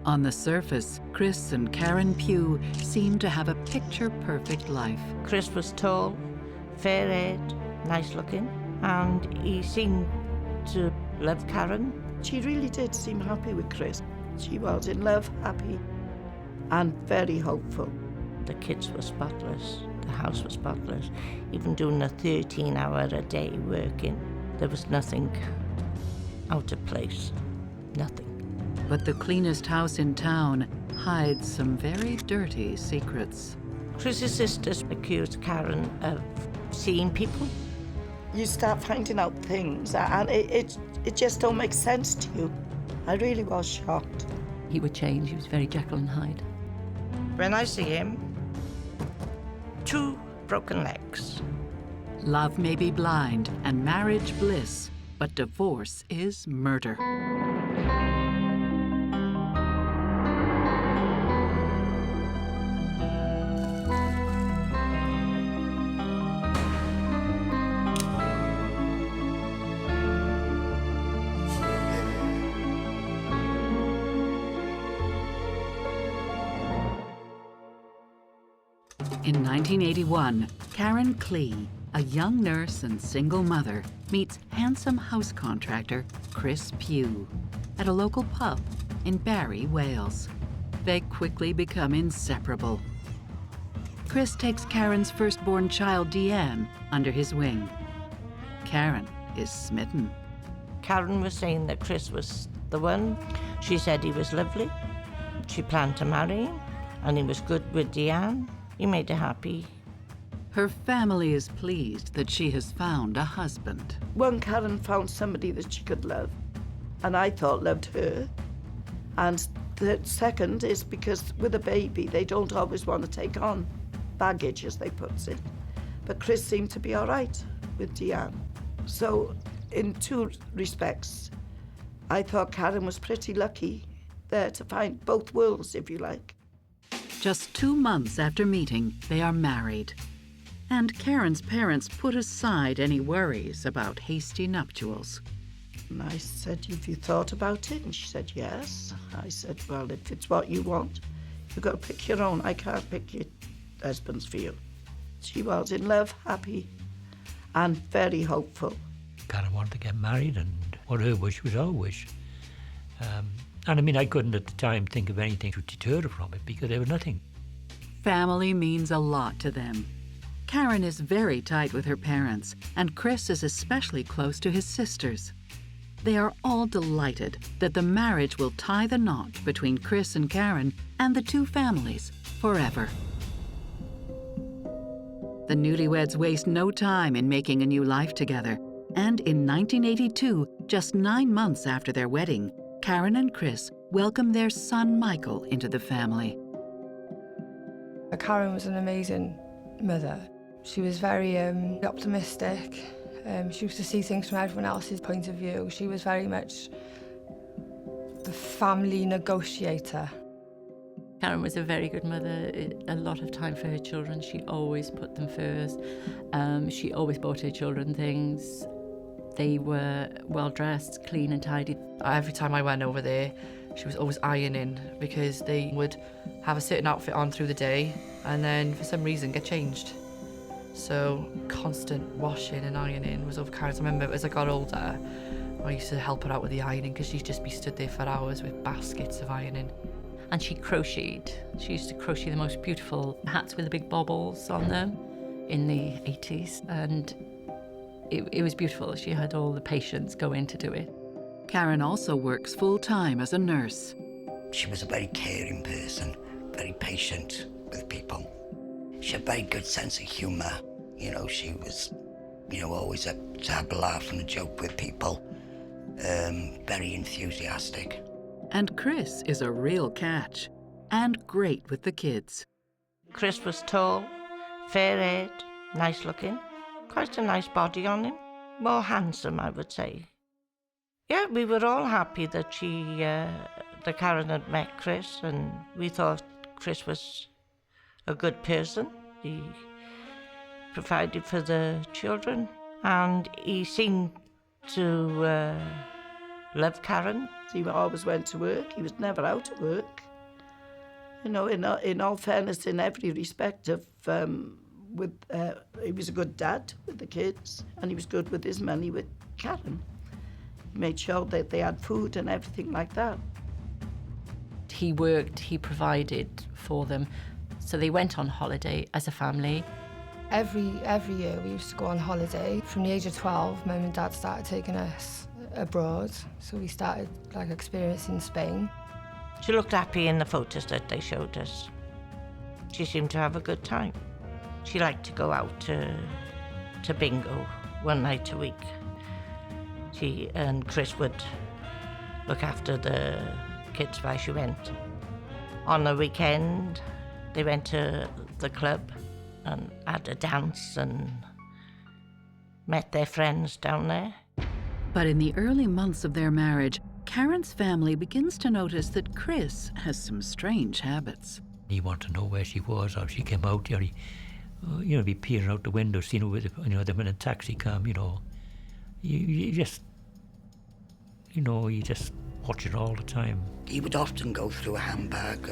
On the surface, Chris and Karen Pugh seem to have a picture-perfect life. Chris was tall, fair-haired, nice-looking, and he seemed to love Karen. She really did seem happy with Chris. She was in love, happy, and very hopeful. The kids were spotless, the house was spotless. Even doing a 13-hour-a-day working, there was nothing out of place, nothing. But the cleanest house in town hides some very dirty secrets. Chris's sisters accused Karen of seeing people. You start finding out things, and it just don't make sense to you. I really was shocked. He would change. He was very Jekyll and Hyde. When I see him, 2 broken legs. Love may be blind and marriage bliss, but divorce is murder. In 1981, Karen Klee, a young nurse and single mother, meets handsome house contractor Chris Pugh at a local pub in Barry, Wales. They quickly become inseparable. Chris takes Karen's firstborn child, Deanne, under his wing. Karen is smitten. Karen was saying that Chris was the one. She said he was lovely. She planned to marry him, and he was good with Deanne. He made her happy. Her family is pleased that she has found a husband. One, Karen found somebody that she could love, and I thought loved her. And the second is because with a baby, they don't always want to take on baggage, as they put it. But Chris seemed to be all right with Deanne. So in 2 respects, I thought Karen was pretty lucky there to find both worlds, if you like. Just 2 months after meeting, they are married. And Karen's parents put aside any worries about hasty nuptials. And I said, have you thought about it? And she said, yes. I said, well, if it's what you want, you've got to pick your own. I can't pick your husband's for you. She was in love, happy, and very hopeful. Karen wanted to get married, and what her wish was our wish. And I mean, I couldn't at the time think of anything to deter her from it because there was nothing. Family means a lot to them. Karen is very tight with her parents, and Chris is especially close to his sisters. They are all delighted that the marriage will tie the knot between Chris and Karen and the 2 families forever. The newlyweds waste no time in making a new life together, and in 1982, just 9 months after their wedding, Karen and Chris welcome their son Michael into the family. Karen was an amazing mother. She was very optimistic. She used to see things from everyone else's point of view. She was very much the family negotiator. Karen was a very good mother, a lot of time for her children. She always put them first. She always bought her children things. They were well-dressed, clean and tidy. Every time I went over there, she was always ironing because they would have a certain outfit on through the day and then for some reason get changed. So constant washing and ironing was over Karen's. I remember as I got older, I used to help her out with the ironing because she'd just be stood there for hours with baskets of ironing. And she crocheted. She used to crochet the most beautiful hats with the big baubles on them in the 80s. And it was beautiful. She had all the patience go in to do it. Karen also works full-time as a nurse. She was a very caring person, very patient with people. She had a very good sense of humour. You know, she was, always up to have a laugh and a joke with people. Very enthusiastic. And Chris is a real catch, and great with the kids. Chris was tall, fair-haired, nice-looking. Quite a nice body on him. More handsome, I would say. Yeah, we were all happy that that Karen had met Chris, and we thought Chris was a good person. He provided for the children, and he seemed to Love Karen. He always went to work. He was never out of work. You know, in all fairness, in every respect he was a good dad with the kids, and he was good with his money with Karen. He made sure that they had food and everything like that. He worked, he provided for them. So they went on holiday as a family. Every year we used to go on holiday. From the age of 12, Mum and Dad started taking us abroad. So we started experiencing Spain. She looked happy in the photos that they showed us. She seemed to have a good time. She liked to go out to bingo one night a week. She and Chris would look after the kids while she went. On the weekend, they went to the club and had a dance and met their friends down there. But in the early months of their marriage, Karen's family begins to notice that Chris has some strange habits. He wanted to know where she was, or if she came out, or he'd be peering out the window, seeing her with, them in a taxi cab, You just watch it all the time. He would often go through a handbag,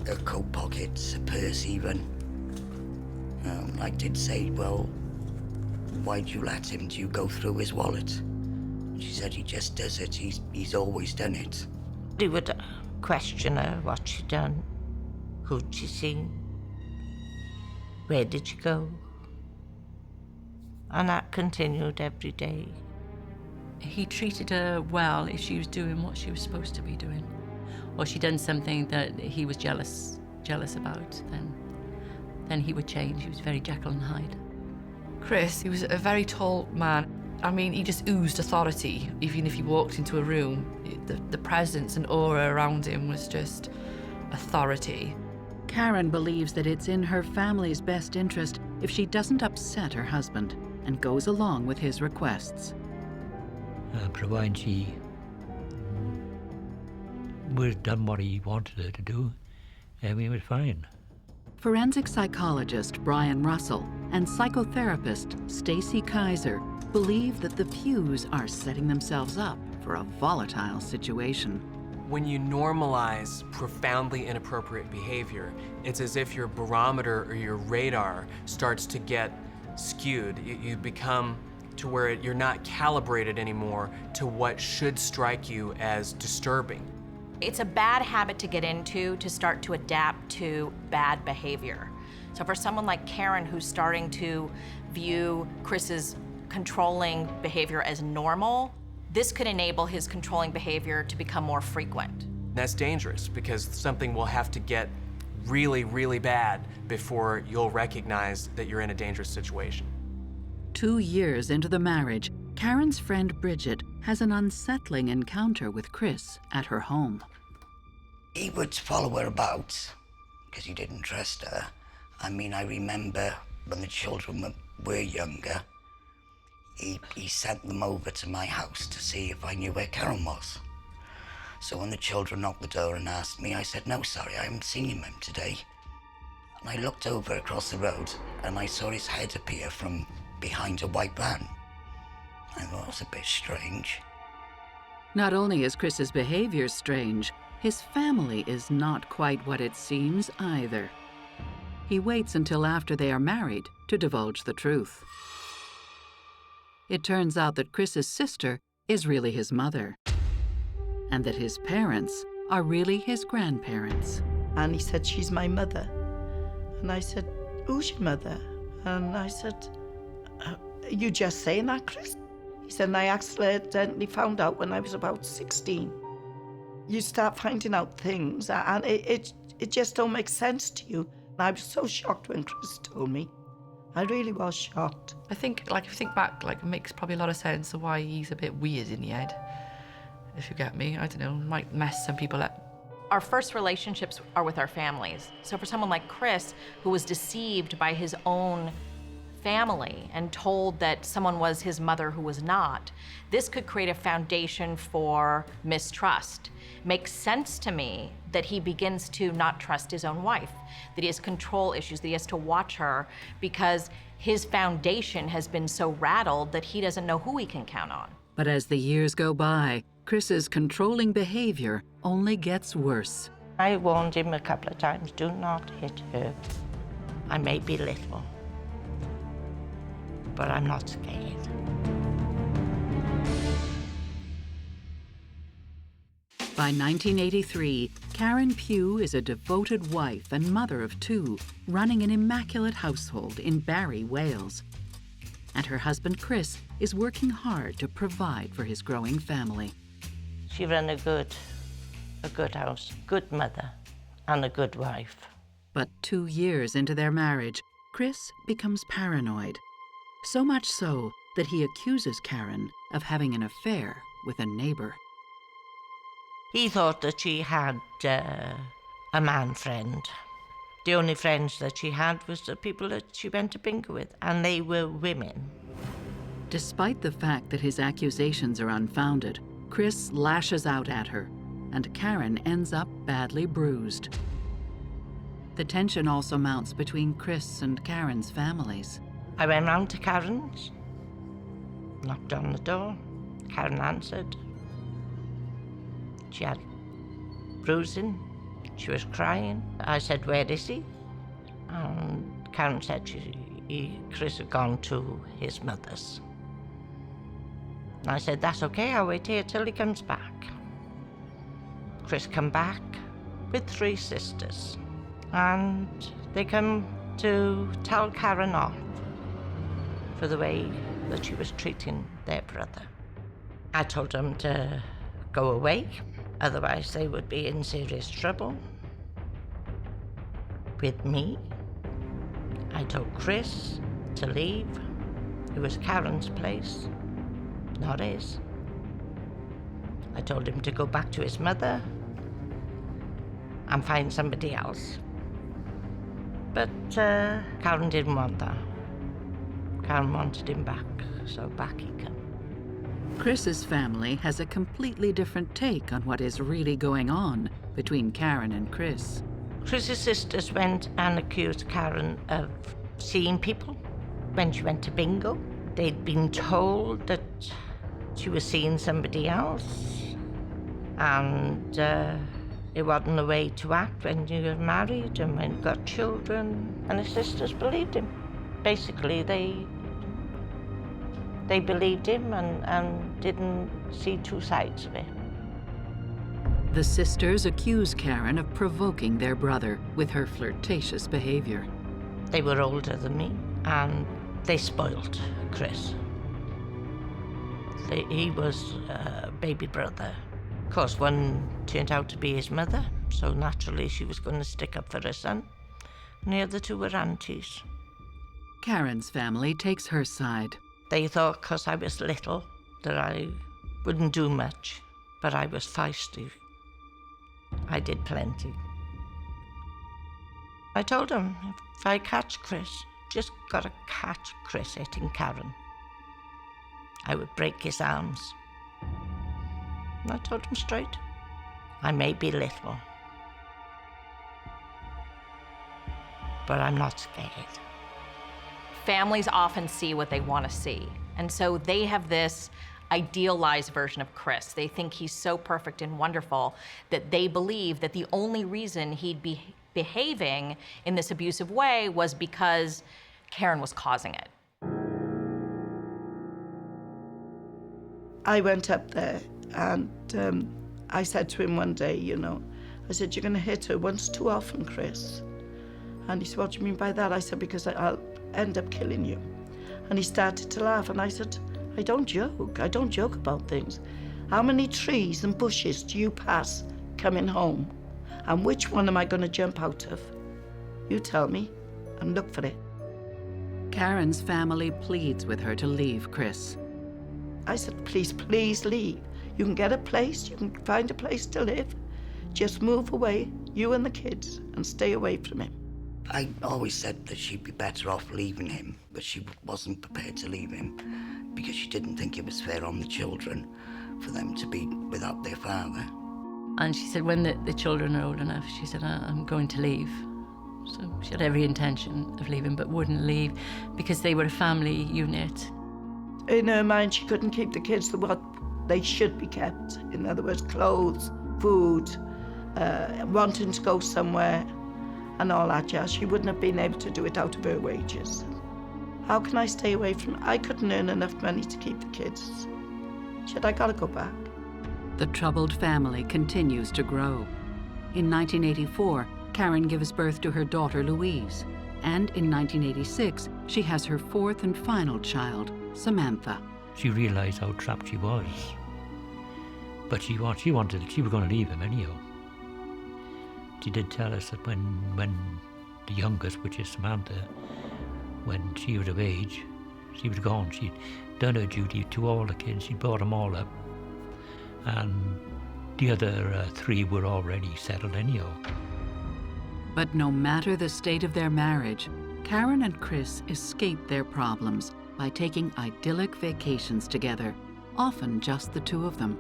a coat pockets, a purse even. I did say, well, why'd you let him? Do you go through his wallet? She said he just does it. He's always done it. He would question her what she'd done, who'd she seen, where did she go? And that continued every day. He treated her well if she was doing what she was supposed to be doing. Or she'd done something that he was jealous about, then he would change. He was very Jekyll and Hyde. Chris, he was a very tall man. I mean, he just oozed authority. Even if he walked into a room, the presence and aura around him was just authority. Karen believes that it's in her family's best interest if she doesn't upset her husband and goes along with his requests. Provided she would have done what he wanted her to do, we were fine. Forensic psychologist Brian Russell and psychotherapist Stacy Kaiser believe that the Pughs are setting themselves up for a volatile situation. When you normalize profoundly inappropriate behavior, it's as if your barometer or your radar starts to get skewed. You become to where you're not calibrated anymore to what should strike you as disturbing. It's a bad habit to get into to start to adapt to bad behavior. So for someone like Karen, who's starting to view Chris's controlling behavior as normal, this could enable his controlling behavior to become more frequent. That's dangerous because something will have to get really, really bad before you'll recognize that you're in a dangerous situation. 2 years into the marriage, Karen's friend Bridget has an unsettling encounter with Chris at her home. He would follow her about because he didn't trust her. I mean, I remember when the children were younger, he sent them over to my house to see if I knew where Karen was. So when the children knocked the door and asked me, I said, no, sorry, I haven't seen him today. And I looked over across the road and I saw his head appear from behind a white van. I thought it was a bit strange. Not only is Chris's behavior strange, his family is not quite what it seems either. He waits until after they are married to divulge the truth. It turns out that Chris's sister is really his mother, and that his parents are really his grandparents. And he said, she's my mother. And I said, who's your mother? And I said, you just saying that, Chris? He said, and I accidentally found out when I was about 16. You start finding out things, and it just don't make sense to you. And I was so shocked when Chris told me. I really was shocked. I think, if you think back, it makes probably a lot of sense of why he's a bit weird in the head. If you get me, I don't know, might mess some people up. Our first relationships are with our families. So for someone like Chris, who was deceived by his own family and told that someone was his mother who was not, this could create a foundation for mistrust. Makes sense to me that he begins to not trust his own wife, that he has control issues, that he has to watch her because his foundation has been so rattled that he doesn't know who he can count on. But as the years go by, Chris's controlling behavior only gets worse. I warned him a couple of times, do not hit her. I may be little, but I'm not scared. By 1983, Karen Pugh is a devoted wife and mother of 2, running an immaculate household in Barry, Wales. And her husband, Chris, is working hard to provide for his growing family. She ran a good house, good mother, and a good wife. But 2 years into their marriage, Chris becomes paranoid. So much so that he accuses Karen of having an affair with a neighbor. He thought that she had a man friend. The only friends that she had was the people that she went to bingo with, and they were women. Despite the fact that his accusations are unfounded, Chris lashes out at her, and Karen ends up badly bruised. The tension also mounts between Chris and Karen's families. I went round to Karen's, knocked on the door. Karen answered. She had bruising. She was crying. I said, where is he? And Karen said Chris had gone to his mother's. And I said, that's okay, I'll wait here till he comes back. Chris come back with 3 sisters. And they come to tell Karen off for the way that she was treating their brother. I told them to go away, otherwise they would be in serious trouble with me. I told Chris to leave. It was Karen's place, not his. I told him to go back to his mother and find somebody else. But Karen didn't want that. Karen wanted him back, so back he came. Chris's family has a completely different take on what is really going on between Karen and Chris. Chris's sisters went and accused Karen of seeing people when she went to bingo. They'd been told that she was seeing somebody else, and it wasn't the way to act when you were married and when you got children. And his sisters believed him. Basically, they believed him and didn't see 2 sides of it. The sisters accuse Karen of provoking their brother with her flirtatious behavior. They were older than me, and they spoiled Chris. He was a baby brother. Of course, one turned out to be his mother, so naturally she was going to stick up for her son. And the other 2 were aunties. Karen's family takes her side. They thought because I was little that I wouldn't do much, but I was feisty. I did plenty. I told them, if I catch Chris, just gotta catch Chris hitting Karen, I would break his arms. And I told him straight, I may be little, but I'm not scared. Families often see what they want to see. And so they have this idealized version of Chris. They think he's so perfect and wonderful that they believe that the only reason he'd be behaving in this abusive way was because Karen was causing it. I went up there and I said to him one day, I said, you're going to hit her once too often, Chris. And he said, what do you mean by that? I said, because I'll end up killing you. And he started to laugh, and I said, I don't joke about things. How many trees and bushes do you pass coming home? And which one am I going to jump out of? You tell me, and look for it. Karen's family pleads with her to leave Chris. I said, please leave. You can get a place, you can find a place to live. Just move away, you and the kids, and stay away from him. I always said that she'd be better off leaving him, but she wasn't prepared to leave him because she didn't think it was fair on the children for them to be without their father. And she said when the children are old enough, she said, I'm going to leave. So she had every intention of leaving, but wouldn't leave because they were a family unit. In her mind, she couldn't keep the kids. they should be kept. In other words, clothes, food, wanting to go somewhere and all that jazz. She wouldn't have been able to do it out of her wages. How can I stay away from... I couldn't earn enough money to keep the kids. I gotta go back. The troubled family continues to grow. In 1984, Karen gives birth to her daughter Louise, and in 1986, she has her fourth and final child, Samantha. She realised how trapped she was, but she was going to leave him anyhow. She did tell us that when the youngest, which is Samantha, when she was of age, she was gone. She'd done her duty to all the kids. She'd brought them all up, and the other three were already settled anyhow. But no matter the state of their marriage, Karen and Chris escape their problems by taking idyllic vacations together, often just the two of them.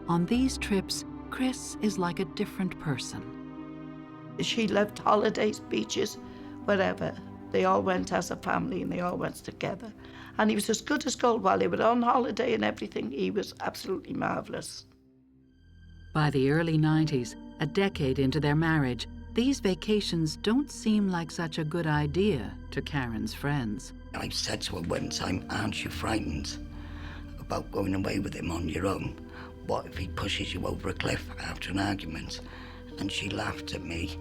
On these trips, Chris is like a different person. She loved holidays, beaches, wherever. They all went as a family and they all went together. And he was as good as gold while they were on holiday and everything. He was absolutely marvellous. By the early 90s, a decade into their marriage, these vacations don't seem like such a good idea to Karen's friends. I said to her one time, aren't you frightened about going away with him on your own? What if he pushes you over a cliff after an argument? And she laughed at me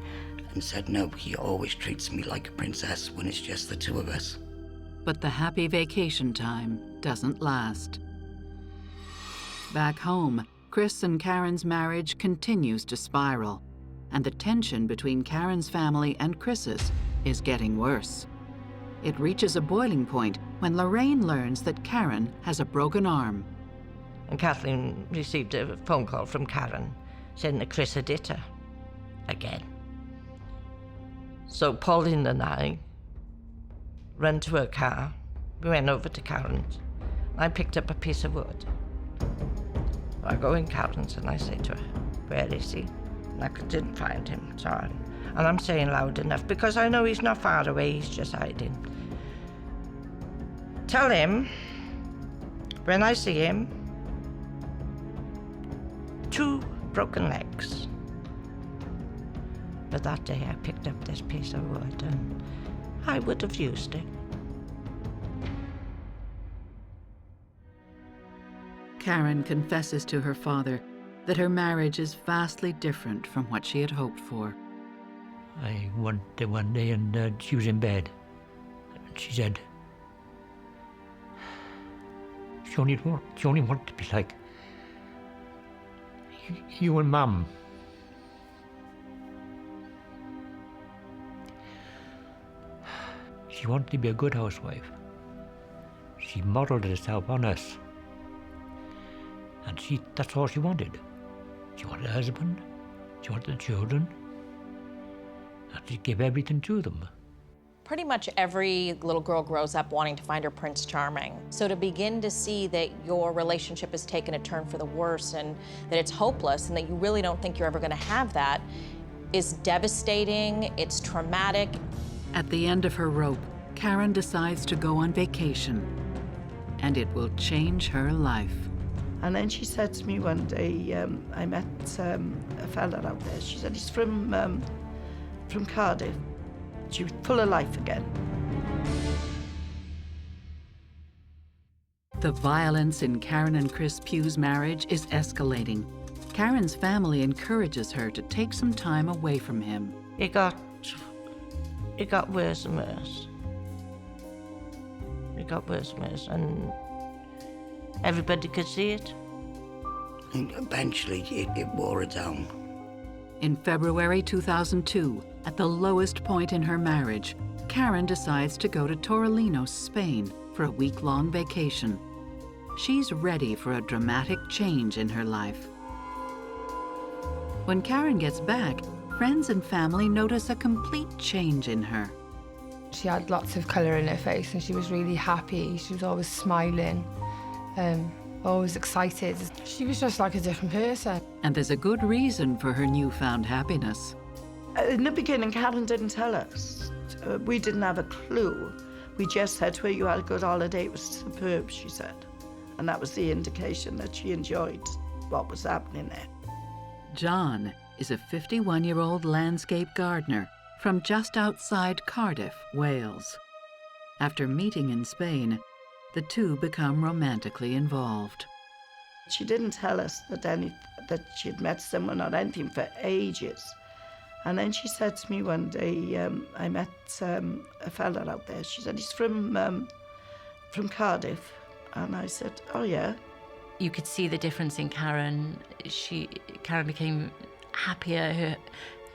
and said, no, he always treats me like a princess when it's just the two of us. But the happy vacation time doesn't last. Back home, Chris and Karen's marriage continues to spiral, and the tension between Karen's family and Chris's is getting worse. It reaches a boiling point when Lorraine learns that Karen has a broken arm. And Kathleen received a phone call from Karen saying that Chris had hit her again. So Pauline and I ran to her car. We went over to Karen's. I picked up a piece of wood. I go in Karen's and I say to her, where is he? And I didn't find him, sorry. And I'm saying loud enough because I know he's not far away, he's just hiding. Tell him, when I see him, 2 broken legs. But that day I picked up this piece of wood and I would have used it. Karen confesses to her father that her marriage is vastly different from what she had hoped for. I went there one day and she was in bed. She said, she only wanted to be like you and Mum. She wanted to be a good housewife. She modelled herself on us. And that's all she wanted. She wanted a husband, she wanted the children, and she gave everything to them. Pretty much every little girl grows up wanting to find her Prince Charming. So to begin to see that your relationship has taken a turn for the worse and that it's hopeless and that you really don't think you're ever gonna have that is devastating, it's traumatic. At the end of her rope, Karen decides to go on vacation, and it will change her life. And then she said to me one day, I met a fella out there. She said, he's from Cardiff. She was full of life again. The violence in Karen and Chris Pugh's marriage is escalating. Karen's family encourages her to take some time away from him. It got worse and worse. It got worse and worse, and everybody could see it. And eventually, it wore her down. In February 2002, at the lowest point in her marriage, Karen decides to go to Torremolinos, Spain, for a week-long vacation. She's ready for a dramatic change in her life. When Karen gets back, friends and family notice a complete change in her. She had lots of colour in her face and she was really happy. She was always smiling, always excited. She was just like a different person. And there's a good reason for her newfound happiness. In the beginning, Karen didn't tell us. We didn't have a clue. We just said to her, you had a good holiday, it was superb, she said. And that was the indication that she enjoyed what was happening there. John is a 51-year-old landscape gardener from just outside Cardiff, Wales. After meeting in Spain, the two become romantically involved. She didn't tell us that she'd met someone or anything for ages. And then she said to me one day, I met a fella out there. She said, he's from Cardiff. And I said, oh yeah. You could see the difference in Karen. Karen became happier.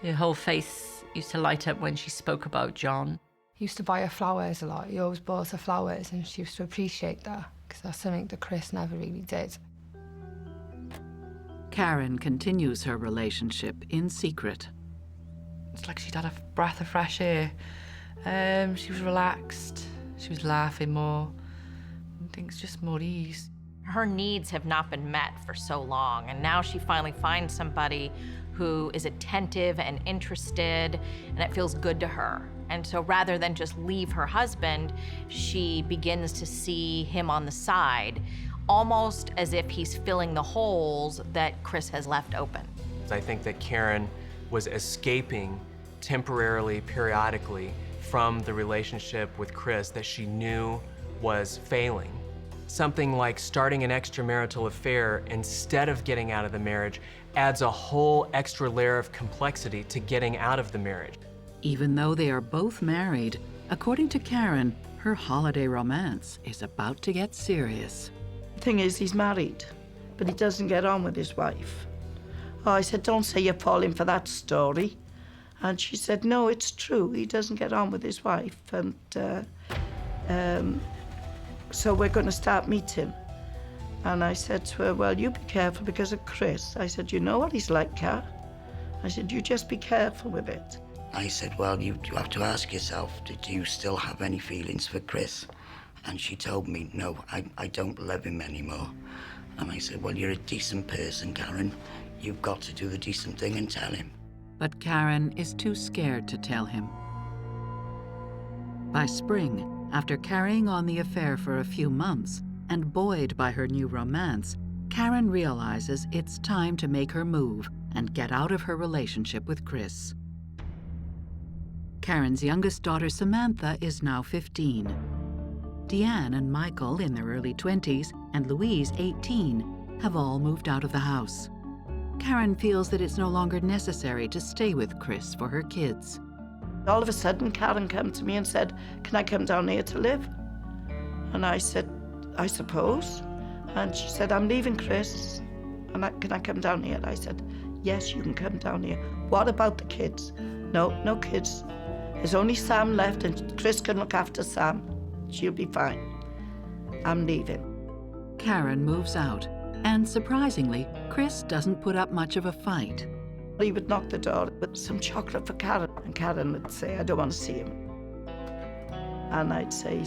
Her whole face used to light up when she spoke about John. He used to buy her flowers a lot. He always bought her flowers, and she used to appreciate that, because that's something that Chris never really did. Karen continues her relationship in secret. It's like she'd had a breath of fresh air. She was relaxed. She was laughing more. And things just more ease. Her needs have not been met for so long, and now she finally finds somebody who is attentive and interested, and it feels good to her. And so rather than just leave her husband, she begins to see him on the side, almost as if he's filling the holes that Chris has left open. I think that Karen was escaping temporarily, periodically, from the relationship with Chris that she knew was failing. Something like starting an extramarital affair instead of getting out of the marriage adds a whole extra layer of complexity to getting out of the marriage. Even though they are both married, according to Karen, her holiday romance is about to get serious. The thing is, he's married, but he doesn't get on with his wife. Oh, I said, don't say you're falling for that story. And she said, no, it's true. He doesn't get on with his wife. And so we're going to start meeting. And I said to her, well, you be careful because of Chris. I said, you know what he's like, Kat? I said, you just be careful with it. I said, well, you have to ask yourself, did you still have any feelings for Chris? And she told me, no, I don't love him anymore. And I said, well, you're a decent person, Karen. You've got to do the decent thing and tell him. But Karen is too scared to tell him. By spring, after carrying on the affair for a few months and buoyed by her new romance, Karen realizes it's time to make her move and get out of her relationship with Chris. Karen's youngest daughter, Samantha, is now 15. Deanne and Michael, in their early 20s, and Louise, 18, have all moved out of the house. Karen feels that it's no longer necessary to stay with Chris for her kids. All of a sudden, Karen came to me and said, can I come down here to live? And I said, I suppose. And she said, I'm leaving Chris. And can I come down here? And I said, yes, you can come down here. What about the kids? No kids. There's only Sam left, and Chris can look after Sam. She'll be fine. I'm leaving. Karen moves out, and surprisingly, Chris doesn't put up much of a fight. He would knock the door with some chocolate for Karen, and Karen would say, I don't want to see him. And I'd say,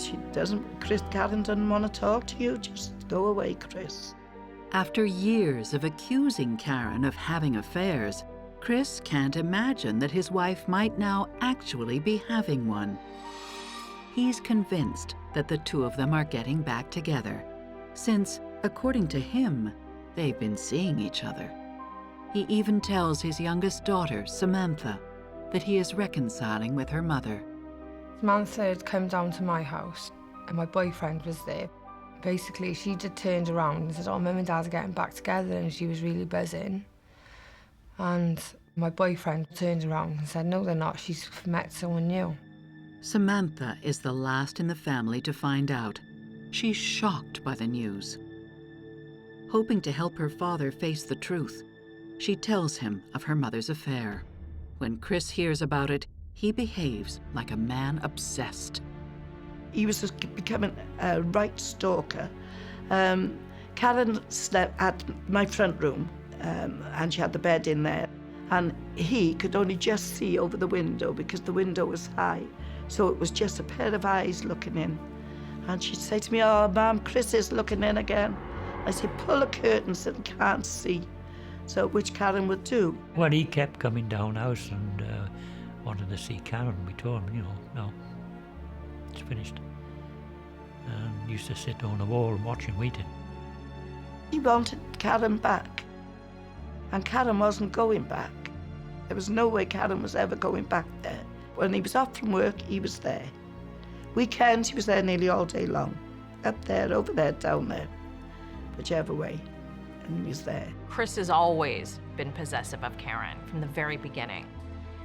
Karen doesn't want to talk to you, just go away, Chris. After years of accusing Karen of having affairs, Chris can't imagine that his wife might now actually be having one. He's convinced that the two of them are getting back together, since, according to him, they've been seeing each other. He even tells his youngest daughter, Samantha, that he is reconciling with her mother. Samantha had come down to my house, and my boyfriend was there. Basically, she just turned around and said, oh, Mum and Dad are getting back together, and she was really buzzing. And my boyfriend turned around and said, no, they're not. She's met someone new. Samantha is the last in the family to find out. She's shocked by the news. Hoping to help her father face the truth, she tells him of her mother's affair. When Chris hears about it, he behaves like a man obsessed. He was just becoming a right stalker. Karen slept at my front room, and she had the bed in there. And he could only just see over the window because the window was high. So it was just a pair of eyes looking in. And she'd say to me, oh, Mum, Chris is looking in again. I said, pull the curtains so he can't see. So, which Karen would do. Well, he kept coming down house and wanted to see Karen. We told him, no, it's finished. And used to sit on the wall and watch him waiting. He wanted Karen back. And Karen wasn't going back. There was no way Karen was ever going back there. When he was off from work, he was there. Weekends, he was there nearly all day long. Up there, over there, down there. Whichever way. And he was there. Chris has always been possessive of Karen from the very beginning.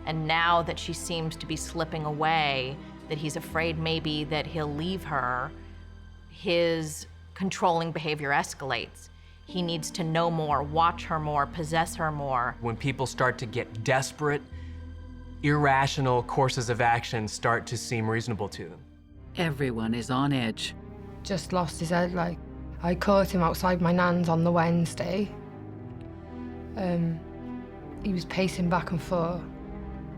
And now that she seems to be slipping away, that he's afraid maybe that he'll leave her, his controlling behavior escalates. He needs to know more, watch her more, possess her more. When people start to get desperate, irrational courses of action start to seem reasonable to them. Everyone is on edge. Just lost his head, like. I caught him outside my nan's on the Wednesday. He was pacing back and forth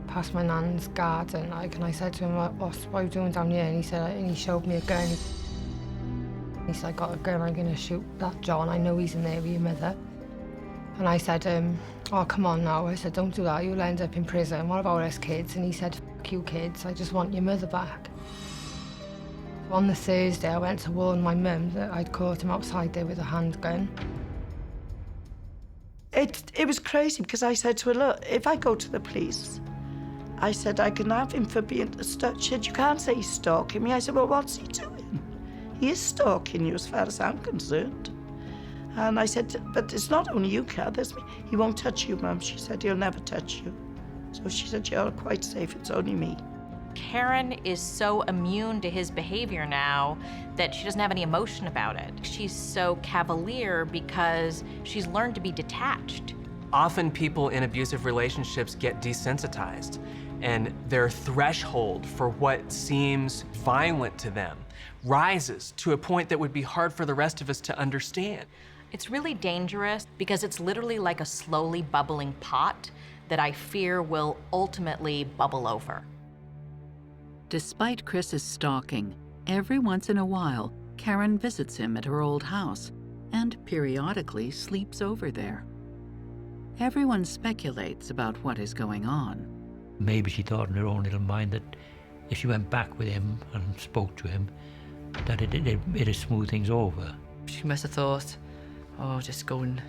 past my nan's garden, like, and I said to him, what are you doing down here? And he showed me a gun. He said, I got a gun, I'm gonna shoot that John. I know he's in there with your mother. And I said, oh, come on now. I said, don't do that, you'll end up in prison. What about us kids? And he said, fuck you kids, I just want your mother back. On the Thursday, I went to warn my mum that I'd caught him outside there with a handgun. It was crazy because I said to her, look, if I go to the police, I said, I can have him for being a stalker. She said, you can't say he's stalking me. I said, well, what's he doing? He is stalking you as far as I'm concerned. And I said, but it's not only you, Kat, there's me. He won't touch you, Mum. She said, he'll never touch you. So she said, you're quite safe, it's only me. Karen is so immune to his behavior now that she doesn't have any emotion about it. She's so cavalier because she's learned to be detached. Often people in abusive relationships get desensitized, and their threshold for what seems violent to them rises to a point that would be hard for the rest of us to understand. It's really dangerous because it's literally like a slowly bubbling pot that I fear will ultimately bubble over. Despite Chris's stalking, every once in a while, Karen visits him at her old house and periodically sleeps over there. Everyone speculates about what is going on. Maybe she thought in her own little mind that if she went back with him and spoke to him, that it'd smooth things over. She must have thought, oh, just go and,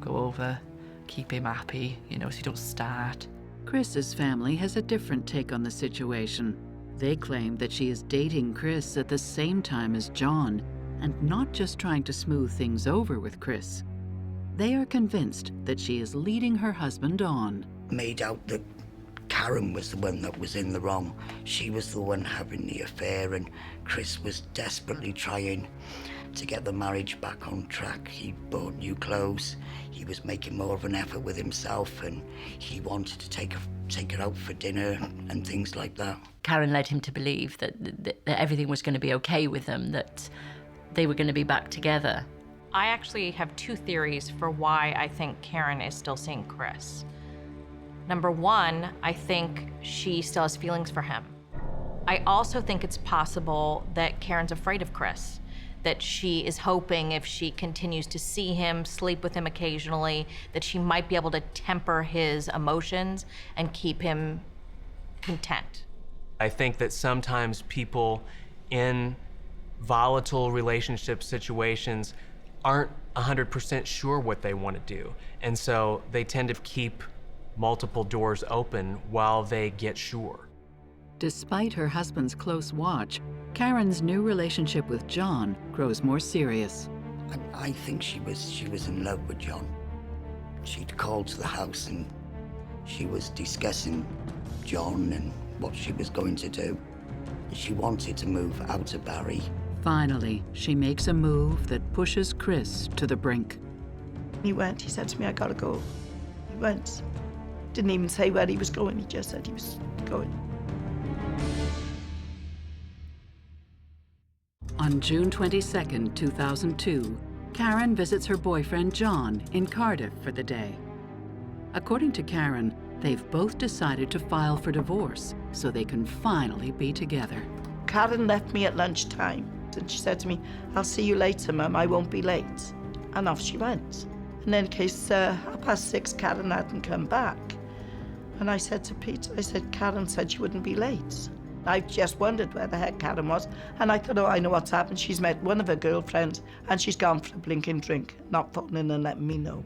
go over, keep him happy, so he don't start. Chris's family has a different take on the situation. They claim that she is dating Chris at the same time as John and not just trying to smooth things over with Chris. They are convinced that she is leading her husband on. Made out that Karen was the one that was in the wrong. She was the one having the affair, and Chris was desperately trying to get the marriage back on track. He bought new clothes, he was making more of an effort with himself, and he wanted to take her out for dinner and things like that. Karen led him to believe that everything was going to be okay with them, that they were going to be back together. I actually have two theories for why I think Karen is still seeing Chris. Number one, I think she still has feelings for him. I also think it's possible that Karen's afraid of Chris, that she is hoping if she continues to see him, sleep with him occasionally, that she might be able to temper his emotions and keep him content. I think that sometimes people in volatile relationship situations aren't 100% sure what they want to do. And so they tend to keep multiple doors open while they get sure. Despite her husband's close watch, Karen's new relationship with John grows more serious. I think she was in love with John. She'd called to the house and she was discussing John and what she was going to do. She wanted to move out of Barry. Finally, she makes a move that pushes Chris to the brink. He went, he said to me, I gotta go. He went. Didn't even say where he was going, he just said he was going. On June 22, 2002, Karen visits her boyfriend John in Cardiff for the day. According to Karen, they've both decided to file for divorce so they can finally be together. Karen left me at lunchtime and she said to me, I'll see you later, Mum, I won't be late. And off she went. And then in case 6:30, Karen hadn't come back. And I said to Peter, I said, Karen said she wouldn't be late. I just wondered where the heck Karen was, and I thought, oh, I know what's happened. She's met one of her girlfriends, and she's gone for a blinking drink, not phoning and letting me know.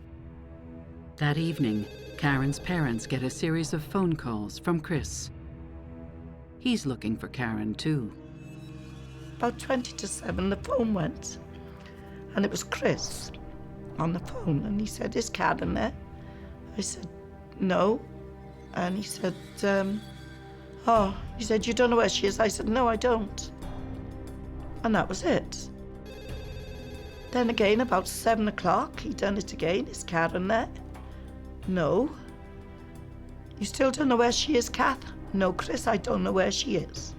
That evening, Karen's parents get a series of phone calls from Chris. He's looking for Karen too. About 20 to 7, the phone went, and it was Chris on the phone, and he said, is Karen there? I said, no. And he said, he said, you don't know where she is? I said, no, I don't. And that was it. Then again, about 7 o'clock, he done it again. Is Karen there? No. You still don't know where she is, Kath? No, Chris, I don't know where she is.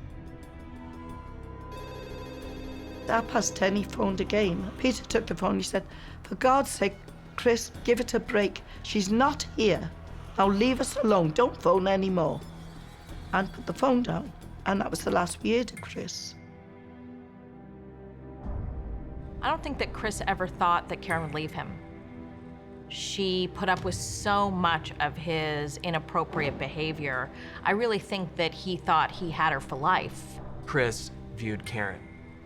10:30, he phoned again. Peter took the phone. He said, for God's sake, Chris, give it a break. She's not here. Now leave us alone. Don't phone anymore. And put the phone down. And that was the last we heard of Chris. I don't think that Chris ever thought that Karen would leave him. She put up with so much of his inappropriate behavior. I really think that he thought he had her for life. Chris viewed Karen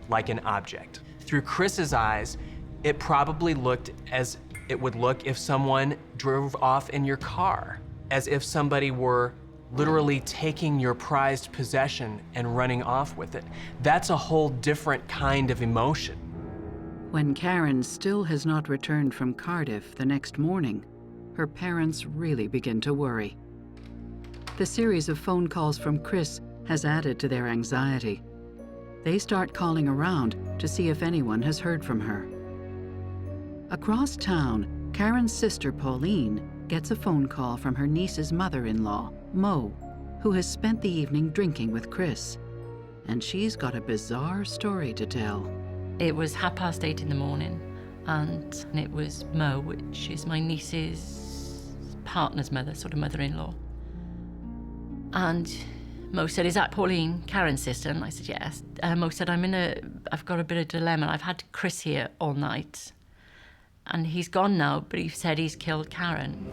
like an object. Through Chris's eyes, it probably looked as it would look if someone drove off in your car, as if somebody were literally taking your prized possession and running off with it. That's a whole different kind of emotion. When Karen still has not returned from Cardiff the next morning, her parents really begin to worry. The series of phone calls from Chris has added to their anxiety. They start calling around to see if anyone has heard from her. Across town, Karen's sister Pauline gets a phone call from her niece's mother-in-law, Mo, who has spent the evening drinking with Chris. And she's got a bizarre story to tell. It was 8:30 in the morning, and it was Mo, which is my niece's partner's mother, sort of mother-in-law. And Mo said, is that Pauline, Karen's sister? And I said, yes. Mo said, I've got a bit of dilemma. I've had Chris here all night, and he's gone now, but he said he's killed Karen.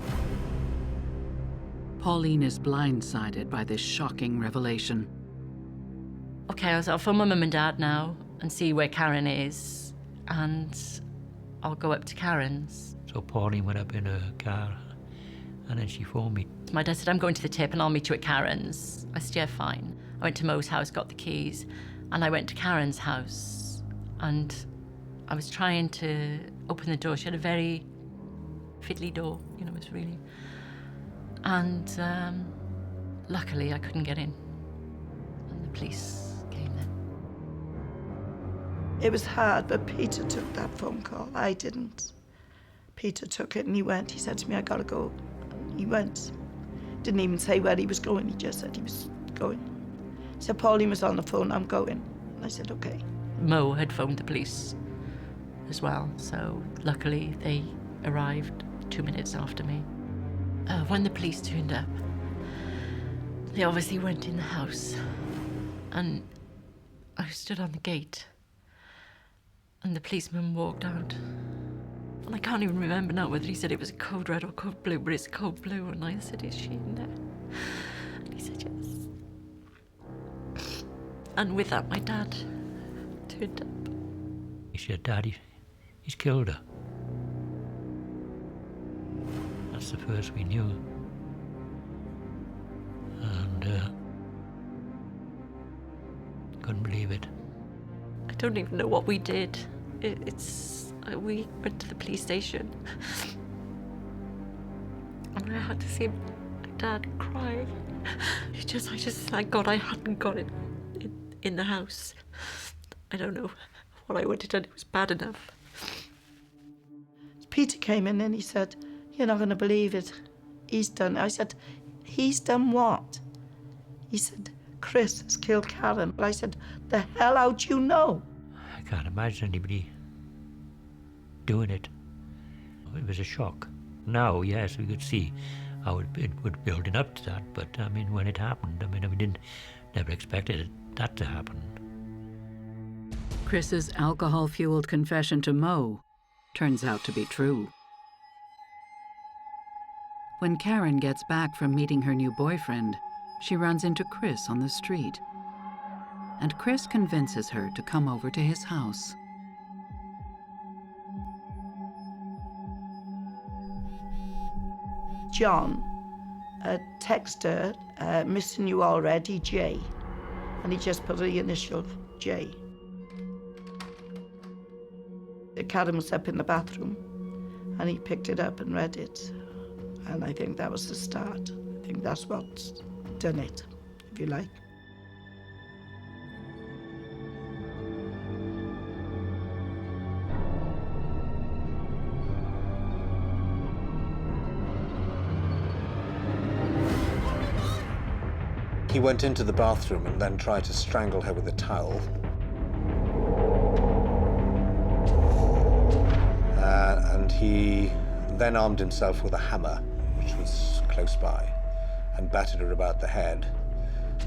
Pauline is blindsided by this shocking revelation. Okay, I'll phone my mum and dad now and see where Karen is, and I'll go up to Karen's. So Pauline went up in her car, and then she phoned me. My dad said, I'm going to the tip and I'll meet you at Karen's. I said, yeah, fine. I went to Mo's house, got the keys, and I went to Karen's house, and I was trying to open the door. She had a very fiddly door, it was really... And luckily I couldn't get in, and the police came then. It was hard, but Peter took that phone call. I didn't. Peter took it and he went. He said to me, I gotta go. And he went. Didn't even say where he was going. He just said he was going. He said, Pauline was on the phone, I'm going. And I said, okay. Mo had phoned the police as well, so luckily they arrived 2 minutes after me. When the police turned up, they obviously went in the house, and I stood on the gate, and the policeman walked out. And I can't even remember now whether he said it was code red or code blue, but it's code blue, and I said, is she in there? And he said, yes. And with that, my dad turned up. He said, Daddy, he's killed her. That's the first we knew. And couldn't believe it. I don't even know what we did. We went to the police station, and I had to see my dad cry. I just thank God I hadn't got it in the house. I don't know what I would have done. It was bad enough. Peter came in and he said, you're not going to believe it. He's done. I said, he's done what? He said, Chris has killed Karen. I said, the hell how'd you know? I can't imagine anybody doing it. It was a shock. Now, yes, we could see how it was building up to that, but I mean, when it happened, we never expected that to happen. Chris's alcohol-fueled confession to Mo turns out to be true. When Karen gets back from meeting her new boyfriend, she runs into Chris on the street. and Chris convinces her to come over to his house. John texted her, missing you already, J. And he just put the initial J. Karen was up in the bathroom, and he picked it up and read it. And I think that was the start. I think that's what's done it, if you like. He went into the bathroom and then tried to strangle her with a towel. And he then armed himself with a hammer, which was close by, and battered her about the head.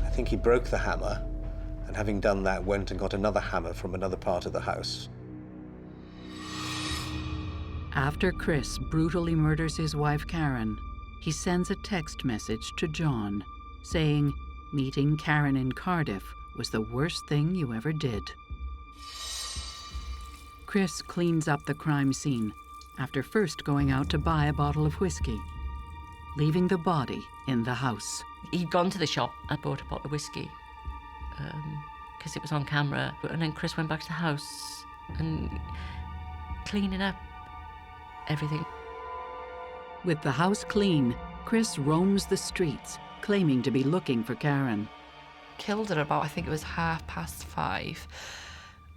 I think he broke the hammer, and having done that, went and got another hammer from another part of the house. After Chris brutally murders his wife Karen, he sends a text message to John saying, "Meeting Karen in Cardiff was the worst thing you ever did." Chris cleans up the crime scene after first going out to buy a bottle of whiskey, leaving the body in the house. He'd gone to the shop and bought a bottle of whiskey because it was on camera. And then Chris went back to the house and cleaning up everything. With the house clean, Chris roams the streets, claiming to be looking for Karen. Killed her about, I think it was 5:30.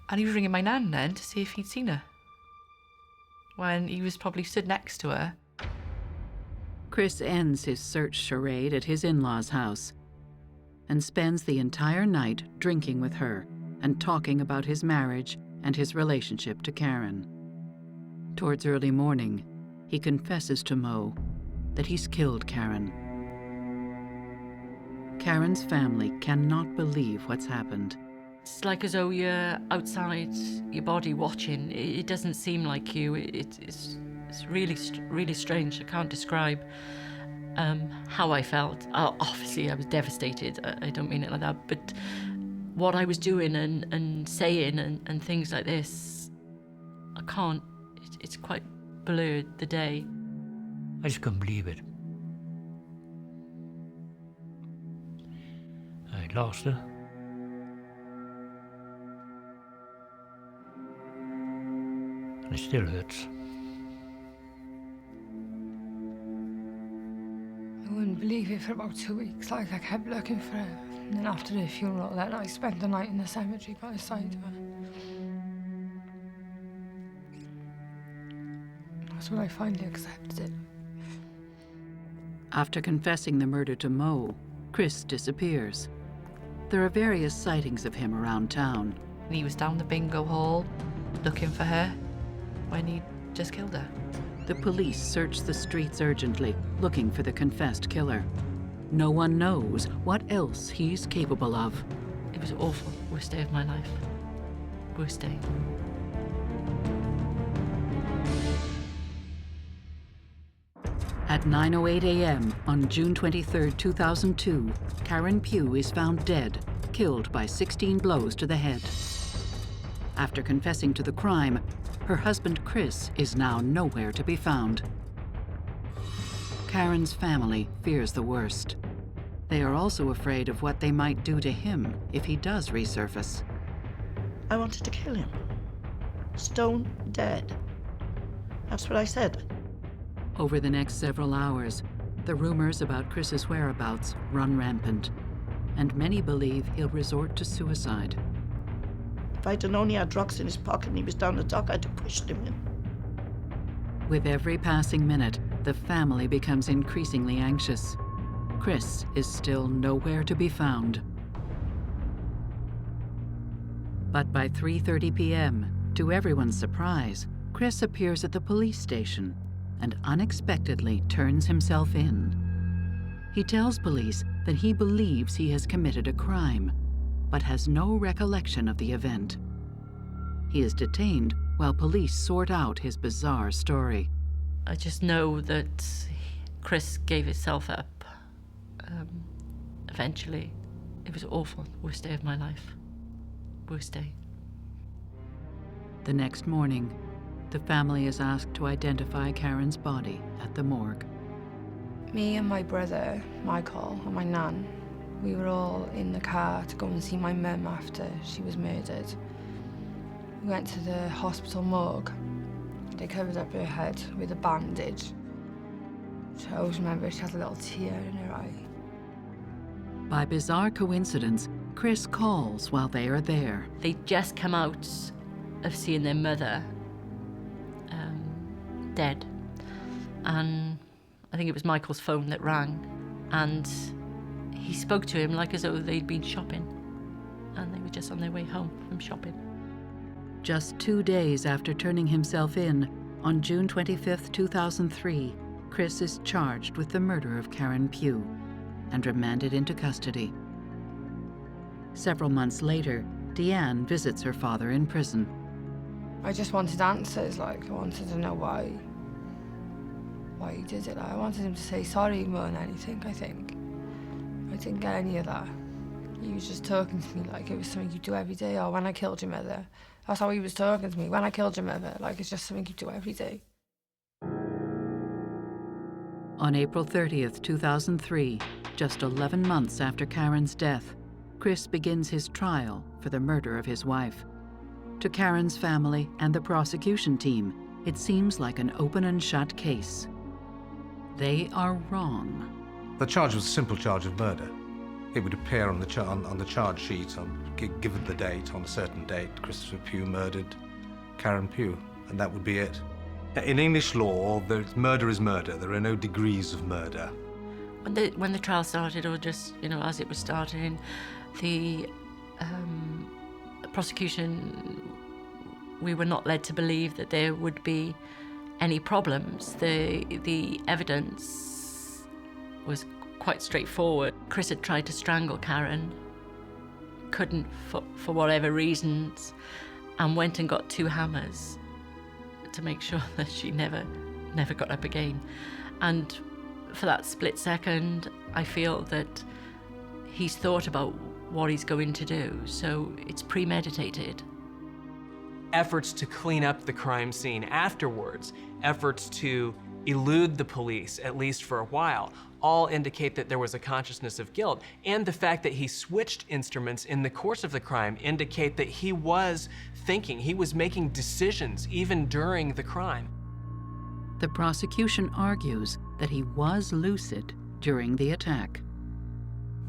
And he was ringing my nan then to see if he'd seen her, when he was probably stood next to her. Chris ends his search charade at his in-laws' house and spends the entire night drinking with her and talking about his marriage and his relationship to Karen. Towards early morning, he confesses to Mo that he's killed Karen. Karen's family cannot believe what's happened. It's like as though you're outside your body watching. It doesn't seem like you. It's really strange. I can't describe how I felt. Obviously, I was devastated. I don't mean it like that. But what I was doing and saying and things like this, I can't. It's quite blurred, the day. I just couldn't believe it. I lost her. And it still hurts. I wouldn't believe it for about 2 weeks. Like, I kept looking for her. And then after the funeral, then I spent the night in the cemetery by the side of her. That's when I finally accepted it. After confessing the murder to Mo, Chris disappears. There are various sightings of him around town. He was down the bingo hall looking for her when he just killed her. The police search the streets urgently, looking for the confessed killer. No one knows what else he's capable of. It was awful. Worst day of my life. Worst day. At 9:08 a.m. on June 23, 2002, Karen Pugh is found dead, killed by 16 blows to the head. After confessing to the crime, her husband Chris is now nowhere to be found. Karen's family fears the worst. They are also afraid of what they might do to him if he does resurface. I wanted to kill him. Stone dead. That's what I said. Over the next several hours, the rumors about Chris's whereabouts run rampant, and many believe he'll resort to suicide. If I'd known he had drugs in his pocket and he was down the dock, I'd have pushed him in. With every passing minute, the family becomes increasingly anxious. Chris is still nowhere to be found. But by 3:30 p.m., to everyone's surprise, Chris appears at the police station and unexpectedly turns himself in. He tells police that he believes he has committed a crime, but has no recollection of the event. He is detained while police sort out his bizarre story. I just know that Chris gave himself up. Eventually. It was awful. Worst day of my life. worst day. The next morning, the family is asked to identify Karen's body at the morgue. Me and my brother, Michael, and my nan, we were all in the car to go and see my mum after she was murdered. We went to the hospital morgue. They covered up her head with a bandage. So I always remember she had a little tear in her eye. By bizarre coincidence, Chris calls while they are there. They'd just come out of seeing their mother dead. And I think it was Michael's phone that rang. And he spoke to him like as though they'd been shopping. And they were just on their way home from shopping. Just 2 days after turning himself in, on June 25, 2003, Chris is charged with the murder of Karen Pugh and remanded into custody. Several months later, Deanne visits her father in prison. I just wanted answers, like, I wanted to know why he did it. I wanted him to say sorry more than anything, I think. I didn't get any of that. He was just talking to me like it was something you do every day, or when I killed your mother. That's how he was talking to me, when I killed your mother, like it's just something you do every day. On April 30th, 2003, just 11 months after Karen's death, Chris begins his trial for the murder of his wife. To Karen's family and the prosecution team, it seems like an open and shut case. They are wrong. The charge was a simple charge of murder. It would appear on the charge sheet, given the date, on a certain date, Christopher Pugh murdered Karen Pugh, and that would be it. In English law, murder is murder. There are no degrees of murder. When the trial started, or just, as it was starting, the prosecution, we were not led to believe that there would be any problems. The evidence was quite straightforward. Chris had tried to strangle Karen, couldn't for whatever reasons, and went and got 2 hammers to make sure that she never got up again. And for that split second, I feel that he's thought about what he's going to do, so it's premeditated. Efforts to clean up the crime scene afterwards, efforts to elude the police, at least for a while, all indicate that there was a consciousness of guilt. And the fact that he switched instruments in the course of the crime indicate that he was thinking, he was making decisions even during the crime. The prosecution argues that he was lucid during the attack.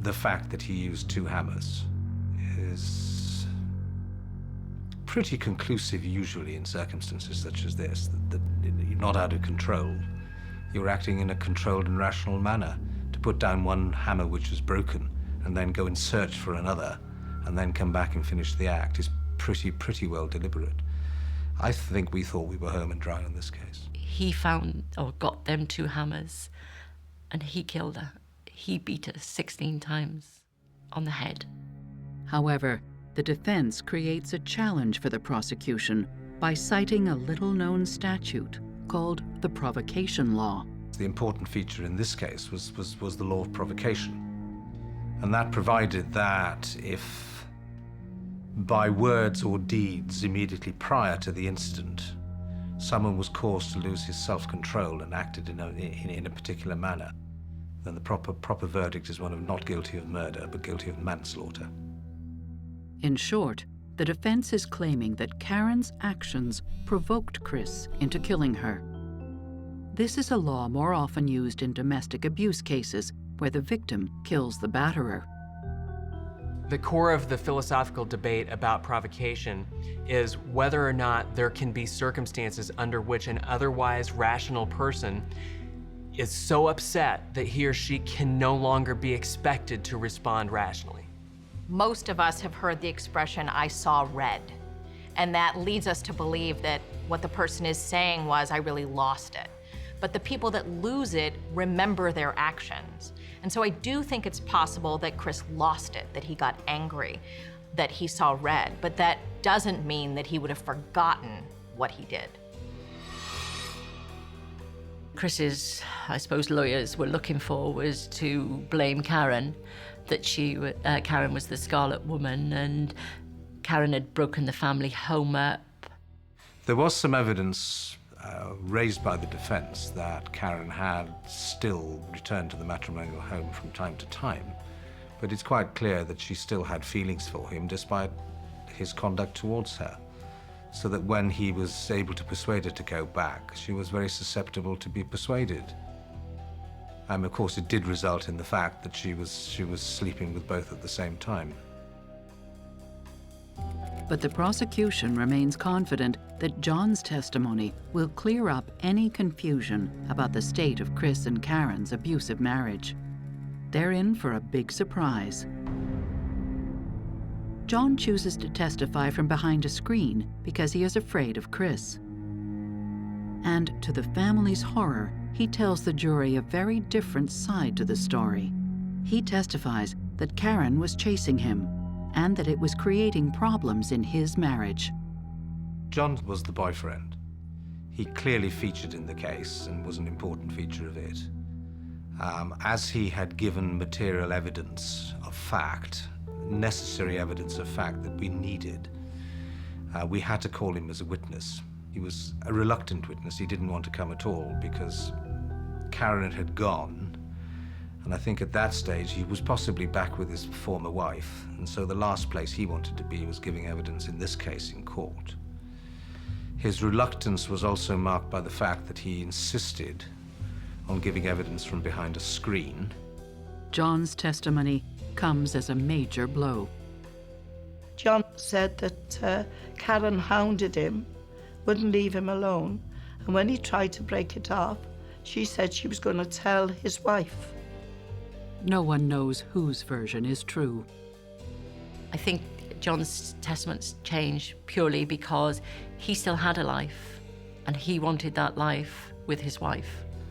The fact that he used 2 hammers is pretty conclusive usually in circumstances such as this, that you're not out of control. You're acting in a controlled and rational manner. To put down 1 hammer which was broken and then go and search for another and then come back and finish the act is pretty well deliberate. I think we thought we were home and dry on this case. He found or got them 2 hammers and he killed her. He beat her 16 times on the head. However, the defense creates a challenge for the prosecution by citing a little-known statute called the provocation law. The important feature in this case was the law of provocation. And that provided that if by words or deeds immediately prior to the incident, someone was caused to lose his self-control and acted in a particular manner, then the proper verdict is one of not guilty of murder, but guilty of manslaughter. In short, the defense is claiming that Karen's actions provoked Chris into killing her. This is a law more often used in domestic abuse cases where the victim kills the batterer. The core of the philosophical debate about provocation is whether or not there can be circumstances under which an otherwise rational person is so upset that he or she can no longer be expected to respond rationally. Most of us have heard the expression, "I saw red." And that leads us to believe that what the person is saying was, "I really lost it." But the people that lose it remember their actions. And so I do think it's possible that Chris lost it, that he got angry, that he saw red, but that doesn't mean that he would have forgotten what he did. Chris's, I suppose, lawyers were looking for was to blame Karen, that Karen was the Scarlet Woman, and Karen had broken the family home up. There was some evidence raised by the defence that Karen had still returned to the matrimonial home from time to time, but it's quite clear that she still had feelings for him despite his conduct towards her, so that when he was able to persuade her to go back, she was very susceptible to be persuaded. Of course, it did result in the fact that she was sleeping with both at the same time. But the prosecution remains confident that John's testimony will clear up any confusion about the state of Chris and Karen's abusive marriage. They're in for a big surprise. John chooses to testify from behind a screen because he is afraid of Chris. And to the family's horror, he tells the jury a very different side to the story. He testifies that Karen was chasing him and that it was creating problems in his marriage. John was the boyfriend. He clearly featured in the case and was an important feature of it. As he had given material evidence of fact, necessary evidence of fact that we needed, we had to call him as a witness. He was a reluctant witness. He didn't want to come at all because Karen had gone, and I think at that stage he was possibly back with his former wife, and so the last place he wanted to be was giving evidence in this case in court. His reluctance was also marked by the fact that he insisted on giving evidence from behind a screen. John's testimony comes as a major blow. John said that Karen hounded him, wouldn't leave him alone, and when he tried to break it off, she said she was going to tell his wife. No one knows whose version is true. I think John's testaments changed purely because he still had a life and he wanted that life with his wife.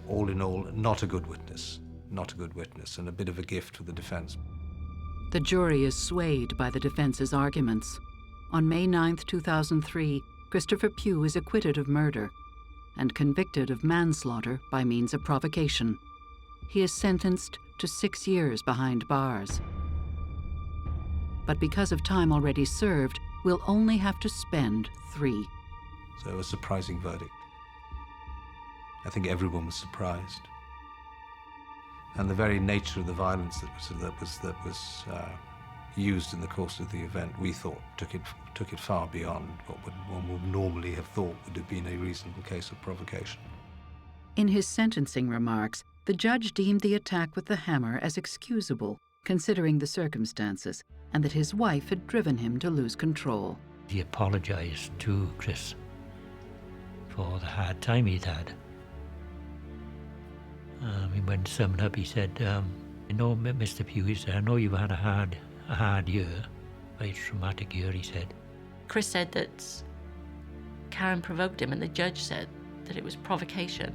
All in all, not a good witness. Not a good witness, and a bit of a gift for the defense. The jury is swayed by the defense's arguments. On May 9, 2003, Christopher Pugh is acquitted of murder and convicted of manslaughter by means of provocation. He is sentenced to 6 years behind bars. But because of time already served, will only have to spend 3. So a surprising verdict. I think everyone was surprised. And the very nature of the violence that was used in the course of the event, we thought took it far beyond what one would normally have thought would have been a reasonable case of provocation. In his sentencing remarks, the judge deemed the attack with the hammer as excusable, considering the circumstances, and that his wife had driven him to lose control. He apologised to Chris for the hard time he'd had. When summed up, he said, you know, Mr. Pugh, he said, I know you've had a hard year, a very traumatic year, he said. Chris said that Karen provoked him, and the judge said that it was provocation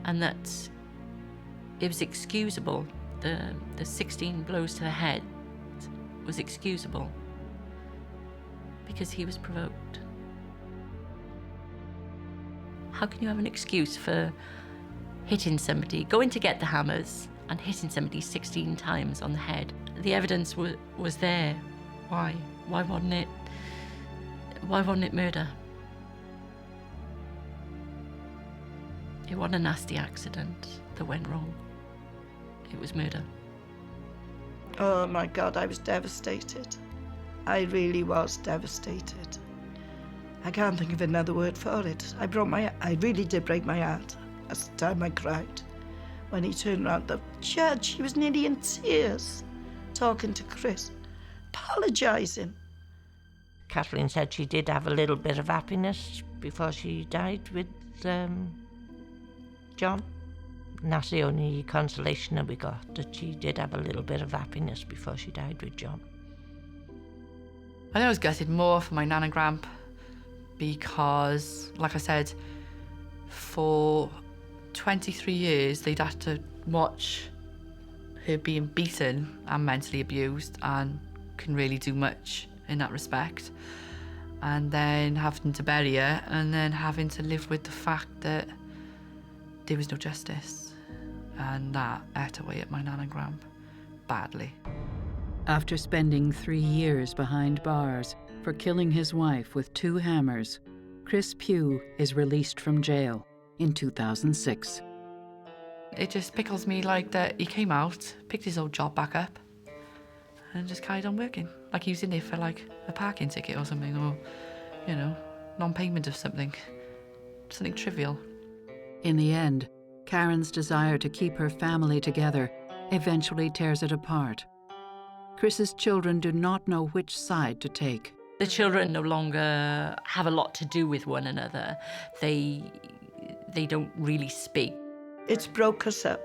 and that it was excusable. The 16 blows to the head was excusable because he was provoked. How can you have an excuse for hitting somebody, going to get the hammers and hitting somebody 16 times on the head? The evidence was there. Why? Why wasn't it murder? It wasn't a nasty accident that went wrong. It was murder. Oh my God, I was devastated. I really was devastated. I can't think of another word for it. I really did break my heart. That's the time I cried. When he turned around, the judge, he was nearly in tears, talking to Chris, apologising. Kathleen said she did have a little bit of happiness before she died with John. And that's the only consolation that we got, that she did have a little bit of happiness before she died with John. I think I was gutted more for my nan and gramp because, like I said, for 23 years they'd had to watch her being beaten and mentally abused and couldn't really do much in that respect. And then having to bury her and then having to live with the fact that there was no justice. And that ate away at my nan and gramp badly. After spending 3 years behind bars For killing his wife with 2 hammers, Chris Pugh is released from jail in 2006. It just pickles me like that he came out, picked his old job back up, and just carried on working. Like he was in there for like a parking ticket or something, or, you know, non-payment of something trivial. In the end, Karen's desire to keep her family together eventually tears it apart. Chris's children do not know which side to take. The children no longer have a lot to do with one another. They don't really speak. It's broke us up.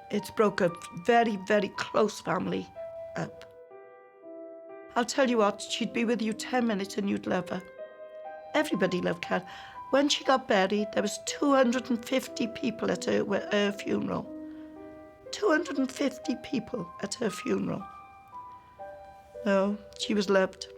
It's broke a very, very close family up. I'll tell you what, she'd be with you 10 minutes and you'd love her. Everybody loved Karen. When she got buried, there was 250 people at her funeral. 250 people at her funeral. No, she was loved.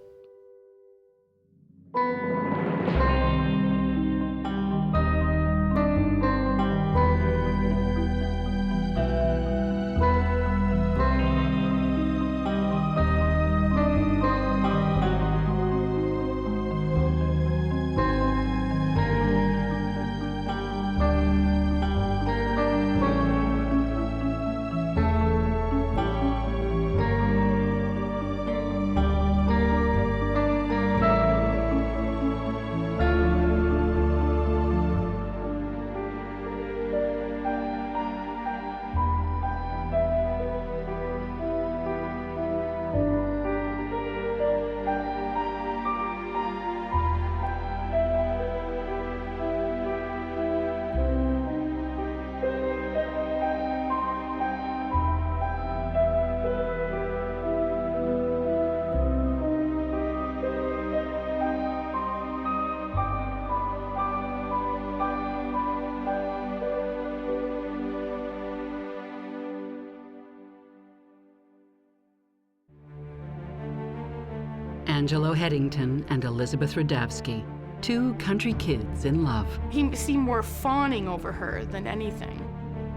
Angelo Headington and Elizabeth Radavsky, 2 country kids in love. He seemed more fawning over her than anything.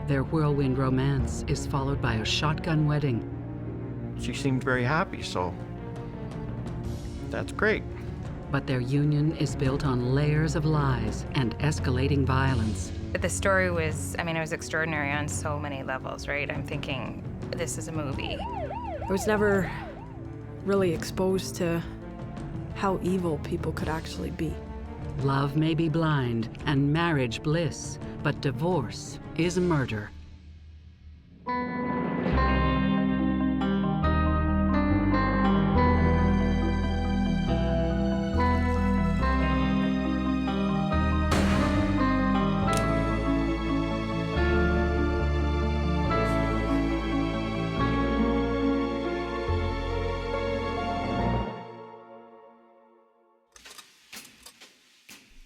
Their whirlwind romance is followed by a shotgun wedding. She seemed very happy, so that's great. But their union is built on layers of lies and escalating violence. The story was, it was extraordinary on so many levels, right? I'm thinking, this is a movie. I was never really exposed to how evil people could actually be. Love may be blind and marriage bliss, but divorce is murder.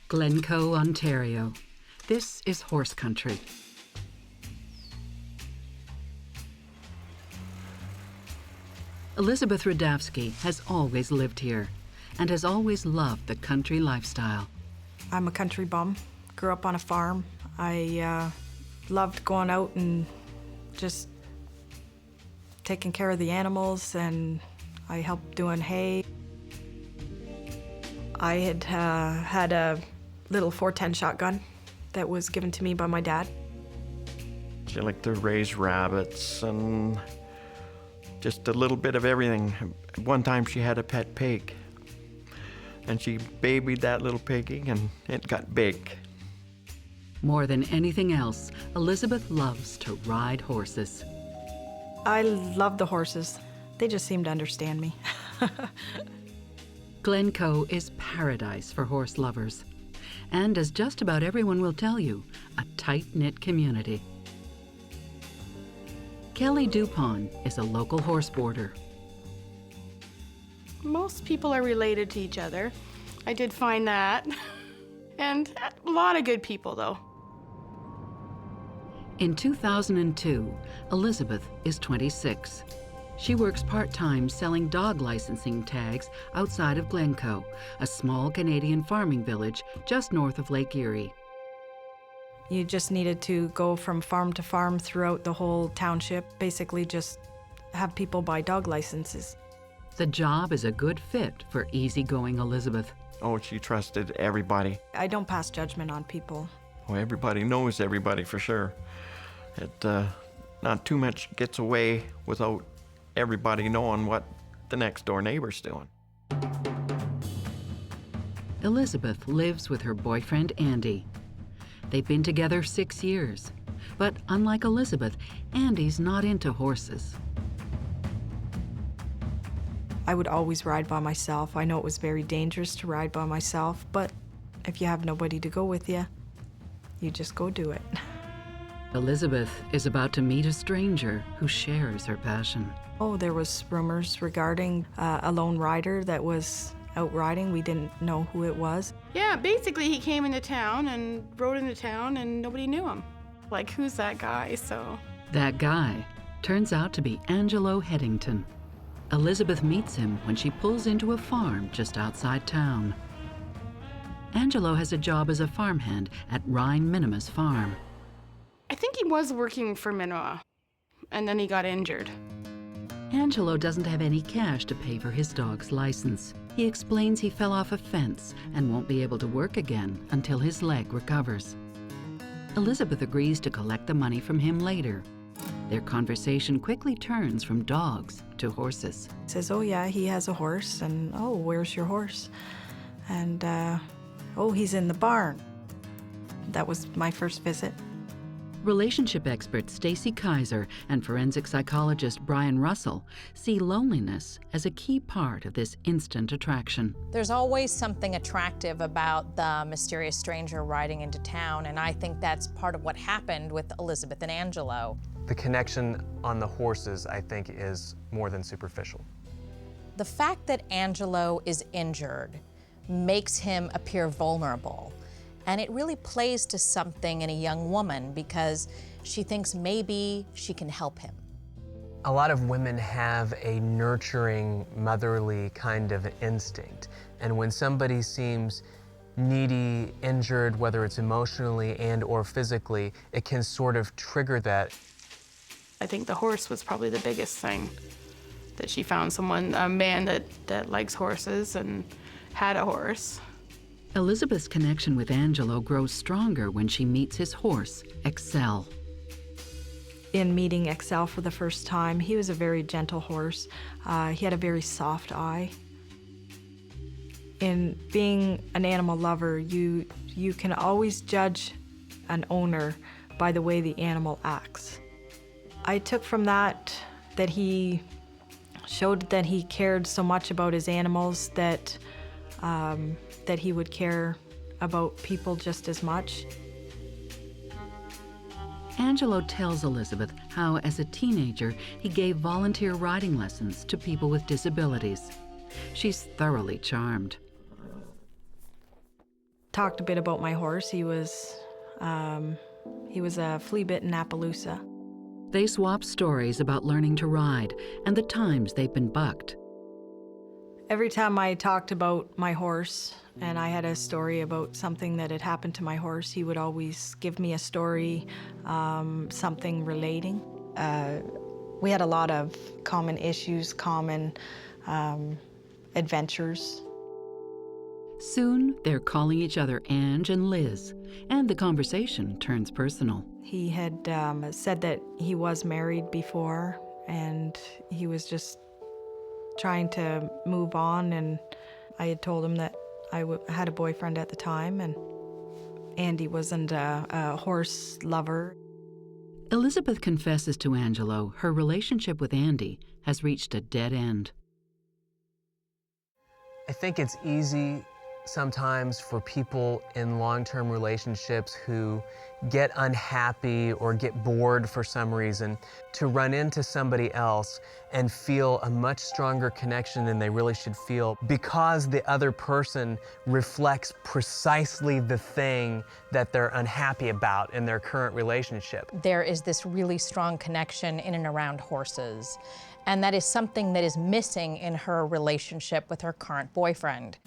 Glencoe, Ontario. This is horse country. Elizabeth Radavsky has always lived here and has always loved the country lifestyle. I'm a country bum, grew up on a farm. I loved going out and just taking care of the animals, and I helped doing hay. I had had a little 410 shotgun that was given to me by my dad. She liked to raise rabbits and just a little bit of everything. One time she had a pet pig, and she babied that little piggy, and it got big. More than anything else, Elizabeth loves to ride horses. I love the horses. They just seem to understand me. Glencoe is paradise for horse lovers, and as just about everyone will tell you, a tight-knit community. Kelly Dupont is a local horse boarder. Most people are related to each other. I did find that. And a lot of good people, though. In 2002, Elizabeth is 26. She works part-time selling dog licensing tags outside of Glencoe, a small Canadian farming village just north of Lake Erie. You just needed to go from farm to farm throughout the whole township, basically just have people buy dog licenses. The job is a good fit for easygoing Elizabeth. Oh, she trusted everybody. I don't pass judgment on people. Oh, everybody knows everybody for sure. Not too much gets away without everybody knowing what the next door neighbor's doing. Elizabeth lives with her boyfriend, Andy. They've been together 6 years. But unlike Elizabeth, Andy's not into horses. I would always ride by myself. I know it was very dangerous to ride by myself, but if you have nobody to go with you, you just go do it. Elizabeth is about to meet a stranger who shares her passion. Oh, there was rumors regarding a lone rider that was out riding. We didn't know who it was. Yeah, basically he came into town and rode into town and nobody knew him. Like, who's that guy? So That guy turns out to be Angelo Headington. Elizabeth meets him when she pulls into a farm just outside town. Angelo has a job as a farmhand at Rhine Minima's farm. I think he was working for Minima, and then he got injured. Angelo doesn't have any cash to pay for his dog's license. He explains he fell off a fence and won't be able to work again until his leg recovers. Elizabeth agrees to collect the money from him later. Their conversation quickly turns from dogs to horses. He says, oh yeah, he has a horse, and oh, where's your horse? And oh, he's in the barn. That was my first visit. Relationship expert Stacy Kaiser and forensic psychologist Brian Russell see loneliness as a key part of this instant attraction. There's always something attractive about the mysterious stranger riding into town, and I think that's part of what happened with Elizabeth and Angelo. The connection on the horses, I think, is more than superficial. The fact that Angelo is injured makes him appear vulnerable. And it really plays to something in a young woman because she thinks maybe she can help him. A lot of women have a nurturing, motherly kind of instinct. And when somebody seems needy, injured, whether it's emotionally and or physically, it can sort of trigger that. I think the horse was probably the biggest thing, that she found someone, a man that likes horses and had a horse. Elizabeth's connection with Angelo grows stronger when she meets his horse, Excel. In meeting Excel for the first time, he was a very gentle horse. He had a very soft eye. In being an animal lover, you can always judge an owner by the way the animal acts. I took from that he showed that he cared so much about his animals that he would care about people just as much. Angelo tells Elizabeth how, as a teenager, he gave volunteer riding lessons to people with disabilities. She's thoroughly charmed. Talked a bit about my horse. He was a flea-bitten Appaloosa. They swap stories about learning to ride and the times they've been bucked. Every time I talked about my horse and I had a story about something that had happened to my horse, he would always give me a story, something relating. We had a lot of common issues, common adventures. Soon, they're calling each other Ange and Liz, and the conversation turns personal. He had said that he was married before, and he was just trying to move on, and I had told him that I had a boyfriend at the time, and Andy wasn't a horse lover. Elizabeth confesses to Angelo her relationship with Andy has reached a dead end. I think it's easy sometimes for people in long-term relationships who get unhappy or get bored for some reason to run into somebody else and feel a much stronger connection than they really should feel because the other person reflects precisely the thing that they're unhappy about in their current relationship. There is this really strong connection in and around horses, and that is something that is missing in her relationship with her current boyfriend.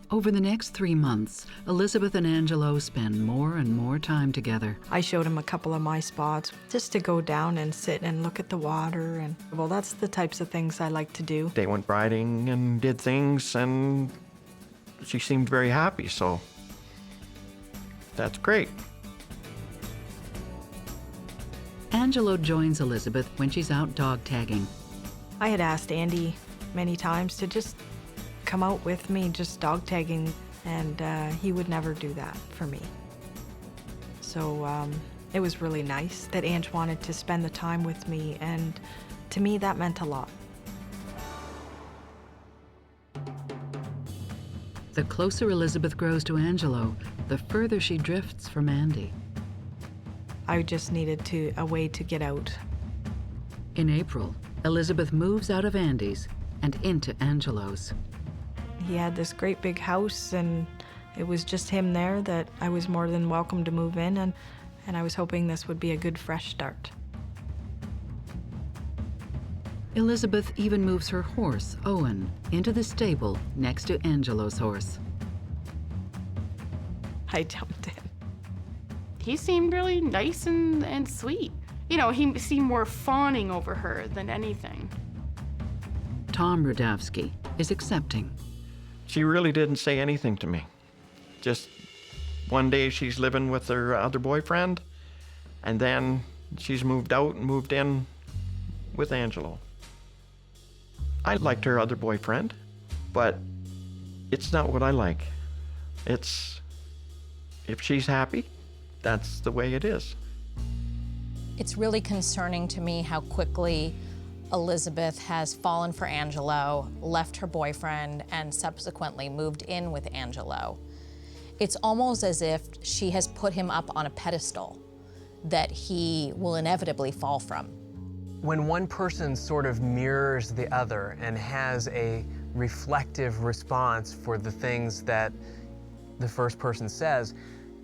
Over the next 3 months, Elizabeth and Angelo spend more and more time together. I showed him a couple of my spots just to go down and sit and look at the water. And, well, that's the types of things I like to do. They went riding and did things, and she seemed very happy, so that's great. Angelo joins Elizabeth when she's out dog tagging. I had asked Andy many times to just come out with me, just dog tagging, and he would never do that for me. So it was really nice that Ange wanted to spend the time with me, and to me that meant a lot. The closer Elizabeth grows to Angelo, the further she drifts from Andy. I just needed a way to get out. In April, Elizabeth moves out of Andy's and into Angelo's. He had this great big house, and it was just him there that I was more than welcome to move in, and I was hoping this would be a good fresh start. Elizabeth even moves her horse, Owen, into the stable next to Angelo's horse. I jumped in. He seemed really nice and sweet. You know, he seemed more fawning over her than anything. Tom Rudavsky is accepting. She really didn't say anything to me. Just one day she's living with her other boyfriend, and then she's moved out and moved in with Angelo. I liked her other boyfriend, but it's not what I like. It's, if she's happy, that's the way it is. It's really concerning to me how quickly Elizabeth has fallen for Angelo, left her boyfriend, and subsequently moved in with Angelo. It's almost as if she has put him up on a pedestal that he will inevitably fall from. When one person sort of mirrors the other and has a reflective response for the things that the first person says,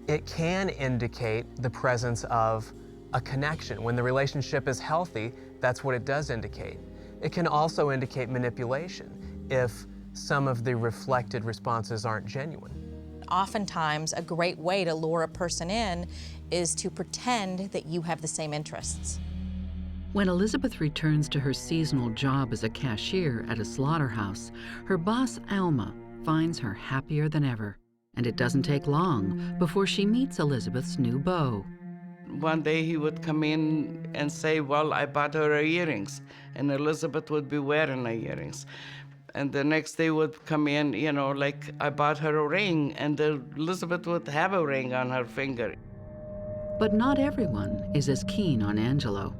it can indicate the presence of a connection. When the relationship is healthy, that's what it does indicate. It can also indicate manipulation if some of the reflected responses aren't genuine. Oftentimes, a great way to lure a person in is to pretend that you have the same interests. When Elizabeth returns to her seasonal job as a cashier at a slaughterhouse, her boss, Alma, finds her happier than ever. And it doesn't take long before she meets Elizabeth's new beau. One day he would come in and say, well, I bought her earrings, and Elizabeth would be wearing her earrings. And the next day would come in, you know, like, I bought her a ring, and Elizabeth would have a ring on her finger. But not everyone is as keen on Angelo.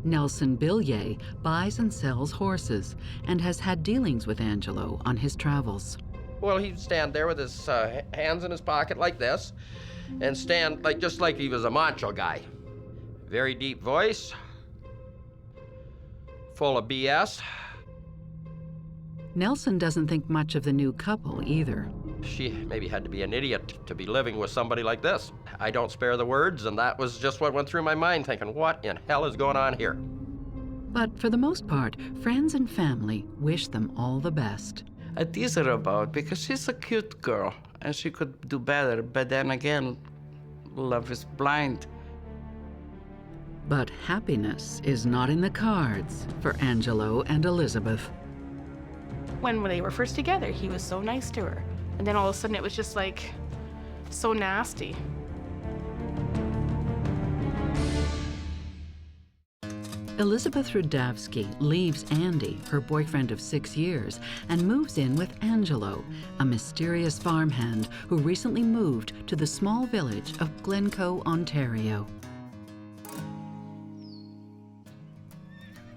Nelson Billier buys and sells horses and has had dealings with Angelo on his travels. Well, he'd stand there with his hands in his pocket like this, and stand just like he was a macho guy. Very deep voice, full of BS. Nelson doesn't think much of the new couple either. She maybe had to be an idiot to be living with somebody like this. I don't spare the words, and that was just what went through my mind, thinking, what in hell is going on here? But for the most part, friends and family wish them all the best. I tease her about because she's a cute girl and she could do better, but then again, love is blind. But happiness is not in the cards for Angelo and Elizabeth. When they were first together, he was so nice to her. And then all of a sudden it was just like so nasty. Elizabeth Rudavsky leaves Andy, her boyfriend of 6 years, and moves in with Angelo, a mysterious farmhand who recently moved to the small village of Glencoe, Ontario.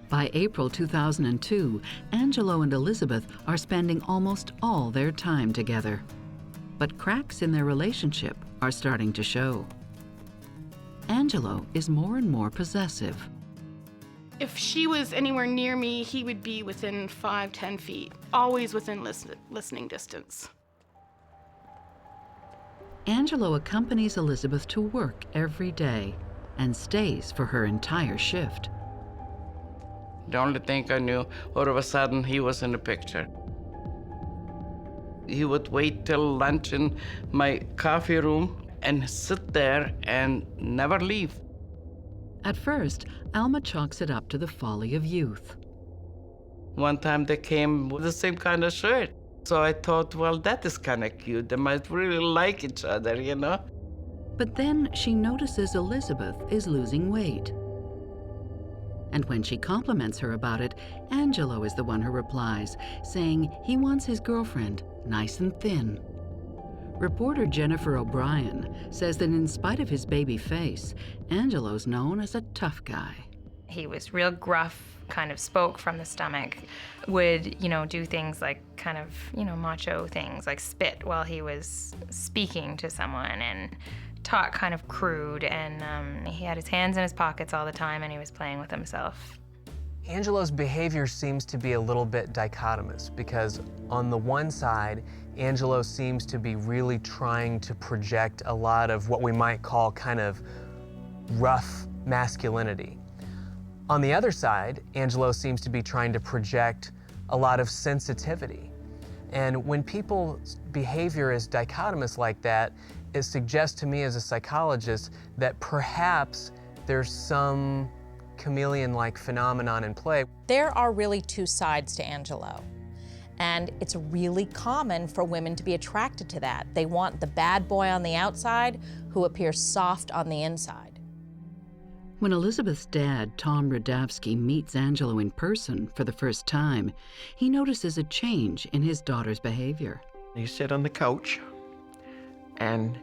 By April 2002, Angelo and Elizabeth are spending almost all their time together. But cracks in their relationship are starting to show. Angelo is more and more possessive. If she was anywhere near me, he would be within 5-10 feet, always within listening distance. Angelo accompanies Elizabeth to work every day and stays for her entire shift. The only thing I knew, all of a sudden he was in the picture. He would wait till lunch in my coffee room and sit there and never leave. At first, Alma chalks it up to the folly of youth. One time they came with the same kind of shirt. So I thought, well, that is kind of cute. They might really like each other, you know? But then she notices Elizabeth is losing weight. And when she compliments her about it, Angelo is the one who replies, saying he wants his girlfriend nice and thin. Reporter Jennifer O'Brien says that in spite of his baby face, Angelo's known as a tough guy. He was real gruff, kind of spoke from the stomach, would, do things like kind of, macho things, like spit while he was speaking to someone, and talk kind of crude, and he had his hands in his pockets all the time, and he was playing with himself. Angelo's behavior seems to be a little bit dichotomous because on the one side, Angelo seems to be really trying to project a lot of what we might call kind of rough masculinity. On the other side, Angelo seems to be trying to project a lot of sensitivity. And when people's behavior is dichotomous like that, it suggests to me as a psychologist that perhaps there's some chameleon-like phenomenon in play. There are really two sides to Angelo. And it's really common for women to be attracted to that. They want the bad boy on the outside who appears soft on the inside. When Elizabeth's dad, Tom Radavsky, meets Angelo in person for the first time, he notices a change in his daughter's behavior. He sat on the couch, and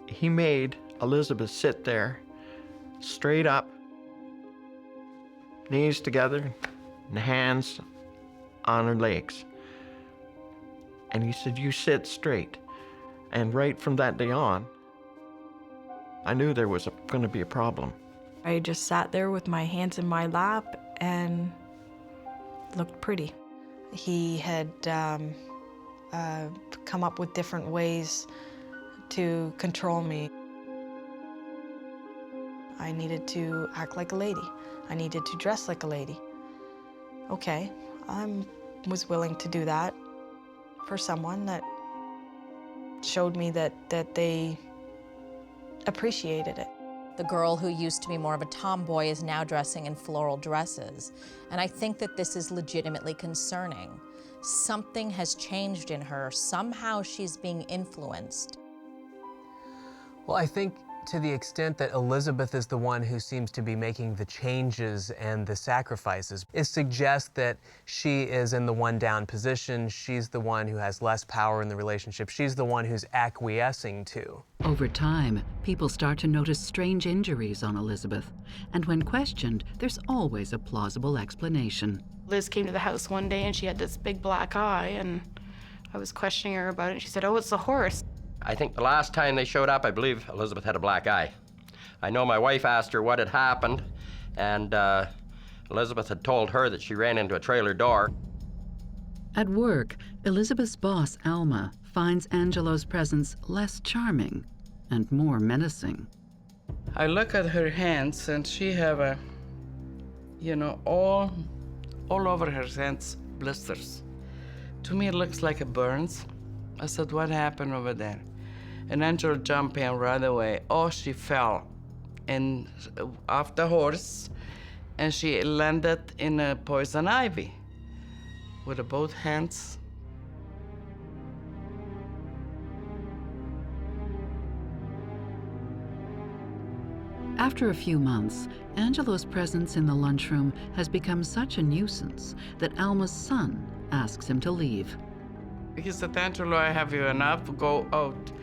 he made Elizabeth sit there, straight up, knees together, and hands on her legs. And he said, "You sit straight." And right from that day on, I knew there was going to be a problem. I just sat there with my hands in my lap and looked pretty. He had come up with different ways to control me. I needed to act like a lady. I needed to dress like a lady. Okay, I was willing to do that for someone that showed me that they appreciated it. The girl who used to be more of a tomboy is now dressing in floral dresses. And I think that this is legitimately concerning. Something has changed in her. Somehow she's being influenced. Well, I think to the extent that Elizabeth is the one who seems to be making the changes and the sacrifices, it suggests that she is in the one-down position. She's the one who has less power in the relationship. She's the one who's acquiescing to. Over time, people start to notice strange injuries on Elizabeth, and when questioned, there's always a plausible explanation. Liz came to the house one day and she had this big black eye, and I was questioning her about it, and she said, "Oh, it's the horse." I think the last time they showed up, I believe Elizabeth had a black eye. I know my wife asked her what had happened, and Elizabeth had told her that she ran into a trailer door. At work, Elizabeth's boss, Alma, finds Angelo's presence less charming and more menacing. I look at her hands, and she have all over her hands, blisters. To me, it looks like a burns. I said, "What happened over there?" And Angela jumped in right away. Oh, she fell off the horse, and she landed in a poison ivy with both hands. After a few months, Angelo's presence in the lunchroom has become such a nuisance that Alma's son asks him to leave. He said, "Angelo, I have you enough. Go out.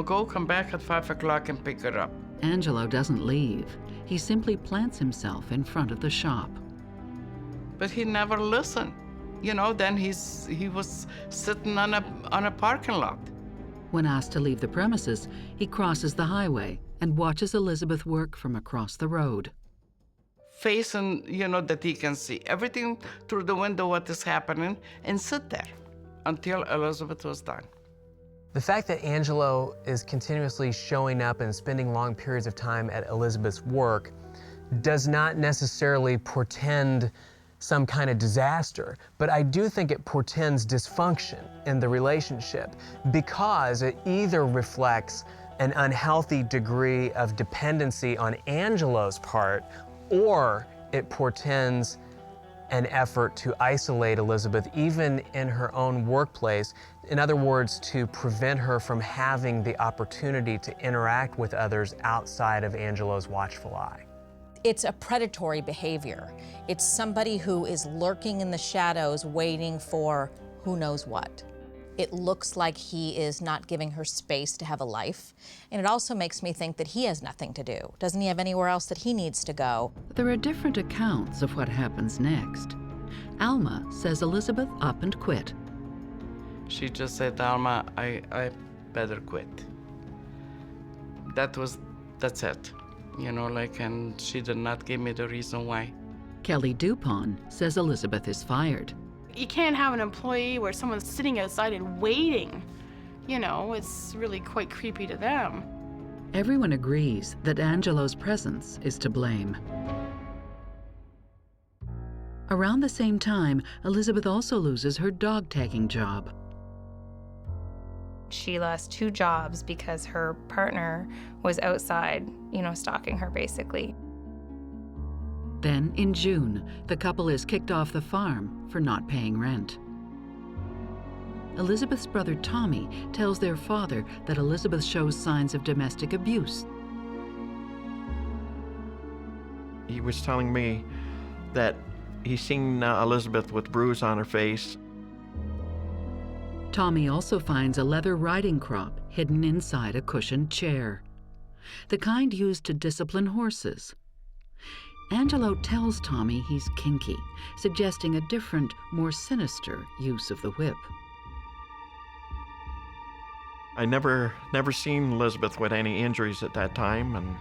Go come back at 5 o'clock and pick her up." Angelo doesn't leave. He simply plants himself in front of the shop. But he never listened. Then he was sitting on a parking lot. When asked to leave the premises, he crosses the highway and watches Elizabeth work from across the road. Facing, that he can see everything through the window, what is happening, and sit there until Elizabeth was done. The fact that Angelo is continuously showing up and spending long periods of time at Elizabeth's work does not necessarily portend some kind of disaster, but I do think it portends dysfunction in the relationship because it either reflects an unhealthy degree of dependency on Angelo's part, or it portends an effort to isolate Elizabeth even in her own workplace. In other words, to prevent her from having the opportunity to interact with others outside of Angelo's watchful eye. It's a predatory behavior. It's somebody who is lurking in the shadows waiting for who knows what. It looks like he is not giving her space to have a life. And it also makes me think that he has nothing to do. Doesn't he have anywhere else that he needs to go? There are different accounts of what happens next. Alma says Elizabeth up and quit. She just said, Alma, I better quit. That's it. You know, like, and she did not give me the reason why. Kelly Dupont says Elizabeth is fired. You can't have an employee where someone's sitting outside and waiting. You know, it's really quite creepy to them. Everyone agrees that Angelo's presence is to blame. Around the same time, Elizabeth also loses her dog-tagging job. She lost 2 jobs because her partner was outside, you know, stalking her basically. Then, in June, the couple is kicked off the farm for not paying rent. Elizabeth's brother Tommy tells their father that Elizabeth shows signs of domestic abuse. He was telling me that he's seen Elizabeth with bruise on her face. Tommy also finds a leather riding crop hidden inside a cushioned chair, the kind used to discipline horses. Angelo tells Tommy he's kinky, suggesting a different, more sinister use of the whip. I never seen Elizabeth with any injuries at that time, and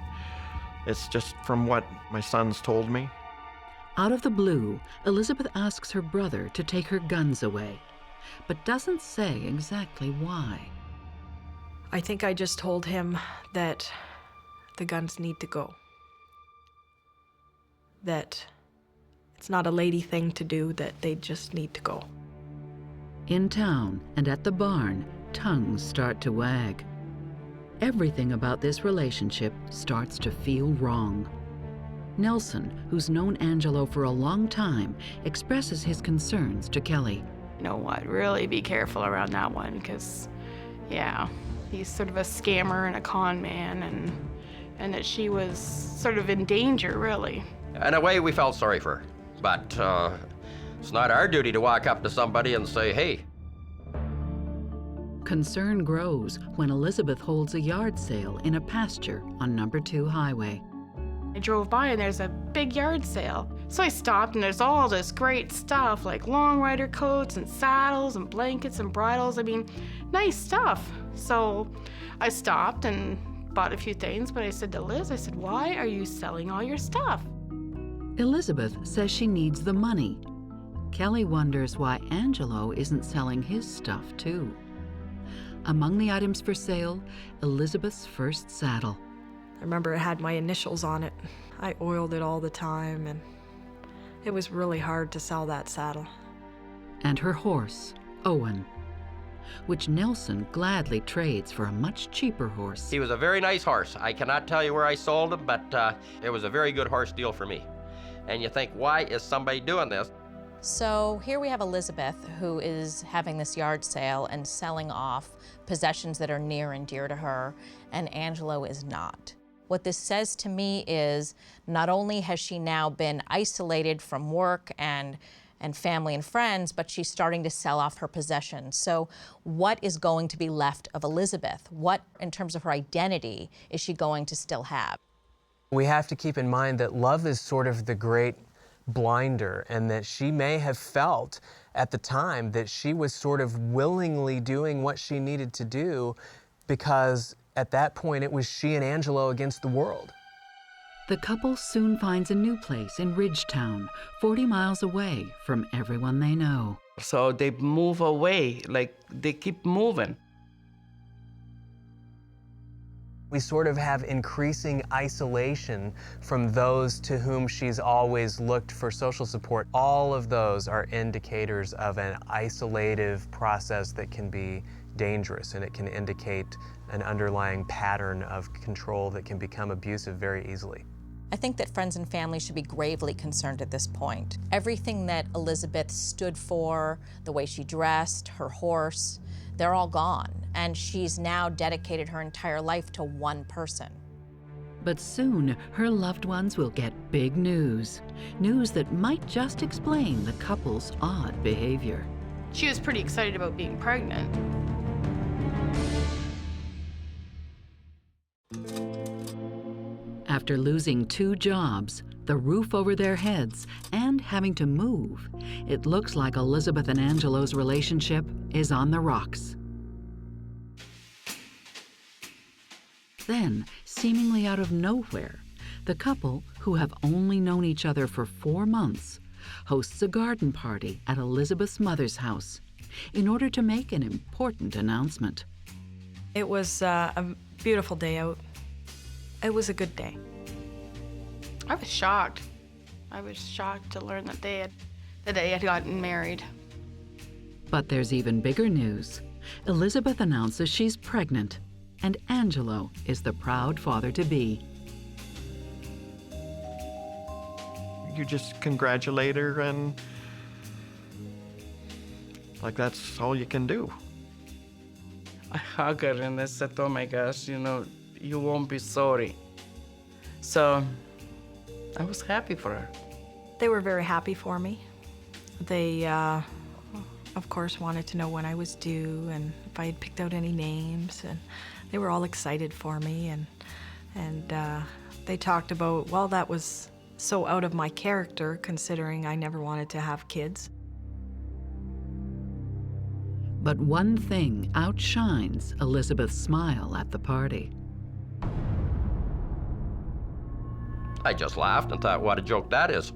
it's just from what my sons told me. Out of the blue, Elizabeth asks her brother to take her guns away, but doesn't say exactly why. I think I just told him that the guns need to go. That it's not a lady thing to do, that they just need to go. In town and at the barn, tongues start to wag. Everything about this relationship starts to feel wrong. Nelson, who's known Angelo for a long time, expresses his concerns to Kelly. You know what, really be careful around that one, because, yeah, he's sort of a scammer and a con man, and that she was sort of in danger, really. In a way, we felt sorry for her. But it's not our duty to walk up to somebody and say, hey. Concern grows when Elizabeth holds a yard sale in a pasture on No. 2 Highway. I drove by and there's a big yard sale. So I stopped and there's all this great stuff like long rider coats and saddles and blankets and bridles. I mean, nice stuff. So I stopped and bought a few things, but I said to Liz, I said, why are you selling all your stuff? Elizabeth says she needs the money. Kelly wonders why Angelo isn't selling his stuff too. Among the items for sale, Elizabeth's first saddle. I remember it had my initials on it. I oiled it all the time, and it was really hard to sell that saddle. And her horse, Owen, which Nelson gladly trades for a much cheaper horse. He was a very nice horse. I cannot tell you where I sold him, but it was a very good horse deal for me. And you think, why is somebody doing this? So here we have Elizabeth, who is having this yard sale and selling off possessions that are near and dear to her, and Angelo is not. What this says to me is not only has she now been isolated from work and family and friends, but she's starting to sell off her possessions. So what is going to be left of Elizabeth? What, in terms of her identity, is she going to still have? We have to keep in mind that love is sort of the great blinder, and that she may have felt at the time that she was sort of willingly doing what she needed to do, because at that point it was she and Angelo against the world. The couple soon finds a new place in Ridgetown, 40 miles away from everyone they know. So they move away, like they keep moving. We sort of have increasing isolation from those to whom she's always looked for social support. All of those are indicators of an isolative process that can be dangerous, and it can indicate an underlying pattern of control that can become abusive very easily. I think that friends and family should be gravely concerned at this point. Everything that Elizabeth stood for, the way she dressed, her horse, they're all gone. And she's now dedicated her entire life to one person. But soon, her loved ones will get big news. News that might just explain the couple's odd behavior. She was pretty excited about being pregnant. After losing 2 jobs, the roof over their heads, and having to move, it looks like Elizabeth and Angelo's relationship is on the rocks. Then, seemingly out of nowhere, the couple, who have only known each other for 4 months, hosts a garden party at Elizabeth's mother's house in order to make an important announcement. It was a beautiful day out. It was a good day. I was shocked. I was shocked to learn that they had gotten married. But there's even bigger news. Elizabeth announces she's pregnant, and Angelo is the proud father-to-be. You just congratulate her, and like that's all you can do. I hug her and I said, oh my gosh, you know, you won't be sorry. So I was happy for her. They were very happy for me. They, of course, wanted to know when I was due and if I had picked out any names, and they were all excited for me, and they talked about, well, that was so out of my character, considering I never wanted to have kids. But one thing outshines Elizabeth's smile at the party. I just laughed and thought, what a joke that is.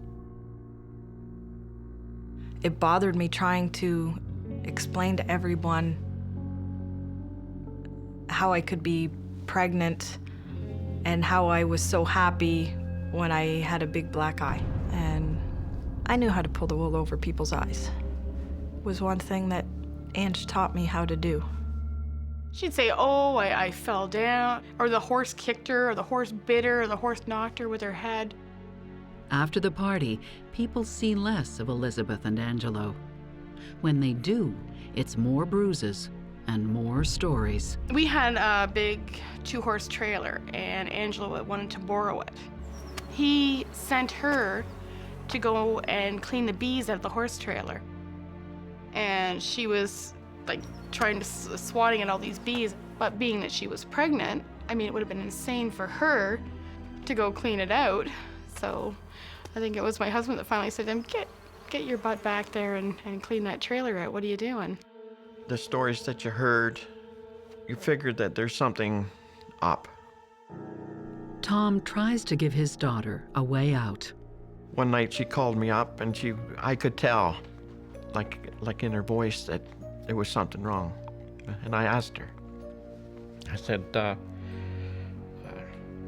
It bothered me trying to explain to everyone how I could be pregnant and how I was so happy when I had a big black eye. And I knew how to pull the wool over people's eyes. It was one thing that Ange taught me how to do. She'd say, oh, I fell down, or the horse kicked her, or the horse bit her, or the horse knocked her with her head. After the party, people see less of Elizabeth and Angelo. When they do, it's more bruises and more stories. We had a big 2-horse trailer, and Angelo wanted to borrow it. He sent her to go and clean the bees out of the horse trailer. And she was like trying to swatting at all these bees, but being that she was pregnant, I mean, it would have been insane for her to go clean it out. So I think it was my husband that finally said to him, get your butt back there and clean that trailer out. What are you doing? The stories that you heard, you figured that there's something up. Tom tries to give his daughter a way out. One night she called me up, and I could tell, like in her voice, that there was something wrong. And I asked her. I said,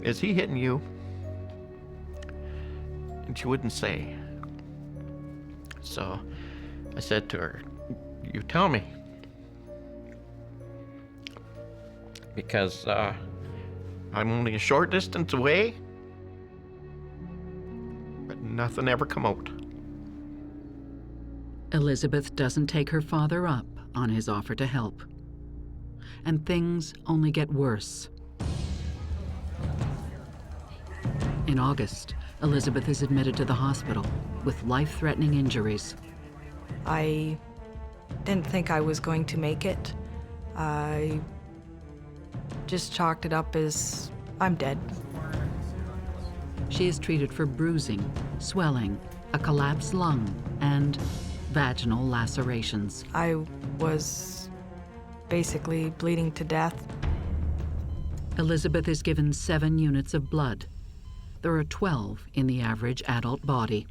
is he hitting you? And she wouldn't say. So I said to her, you tell me. Because I'm only a short distance away, but nothing ever come out. Elizabeth doesn't take her father up on his offer to help. And things only get worse. In August, Elizabeth is admitted to the hospital with life-threatening injuries. I didn't think I was going to make it. I just chalked it up as I'm dead. She is treated for bruising, swelling, a collapsed lung, and vaginal lacerations. I was basically bleeding to death. Elizabeth is given 7 units of blood. There are 12 in the average adult body.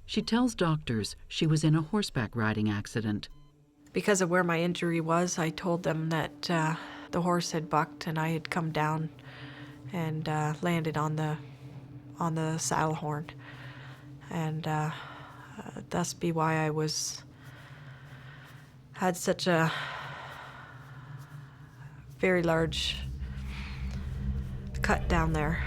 She tells doctors she was in a horseback riding accident. Because of where my injury was, I told them that The horse had bucked and I had come down and landed on the saddle horn. And thus be why I had such a very large cut down there.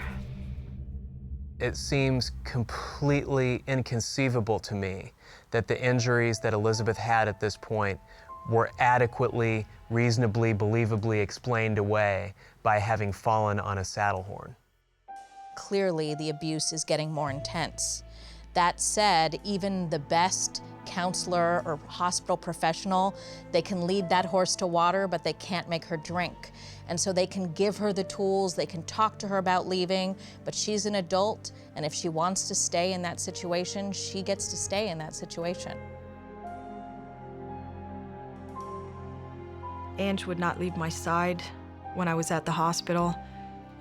It seems completely inconceivable to me that the injuries that Elizabeth had at this point were adequately, reasonably, believably explained away by having fallen on a saddle horn. Clearly, the abuse is getting more intense. That said, even the best counselor or hospital professional, they can lead that horse to water, but they can't make her drink. And so they can give her the tools, they can talk to her about leaving, but she's an adult, and if she wants to stay in that situation, she gets to stay in that situation. Ange would not leave my side when I was at the hospital.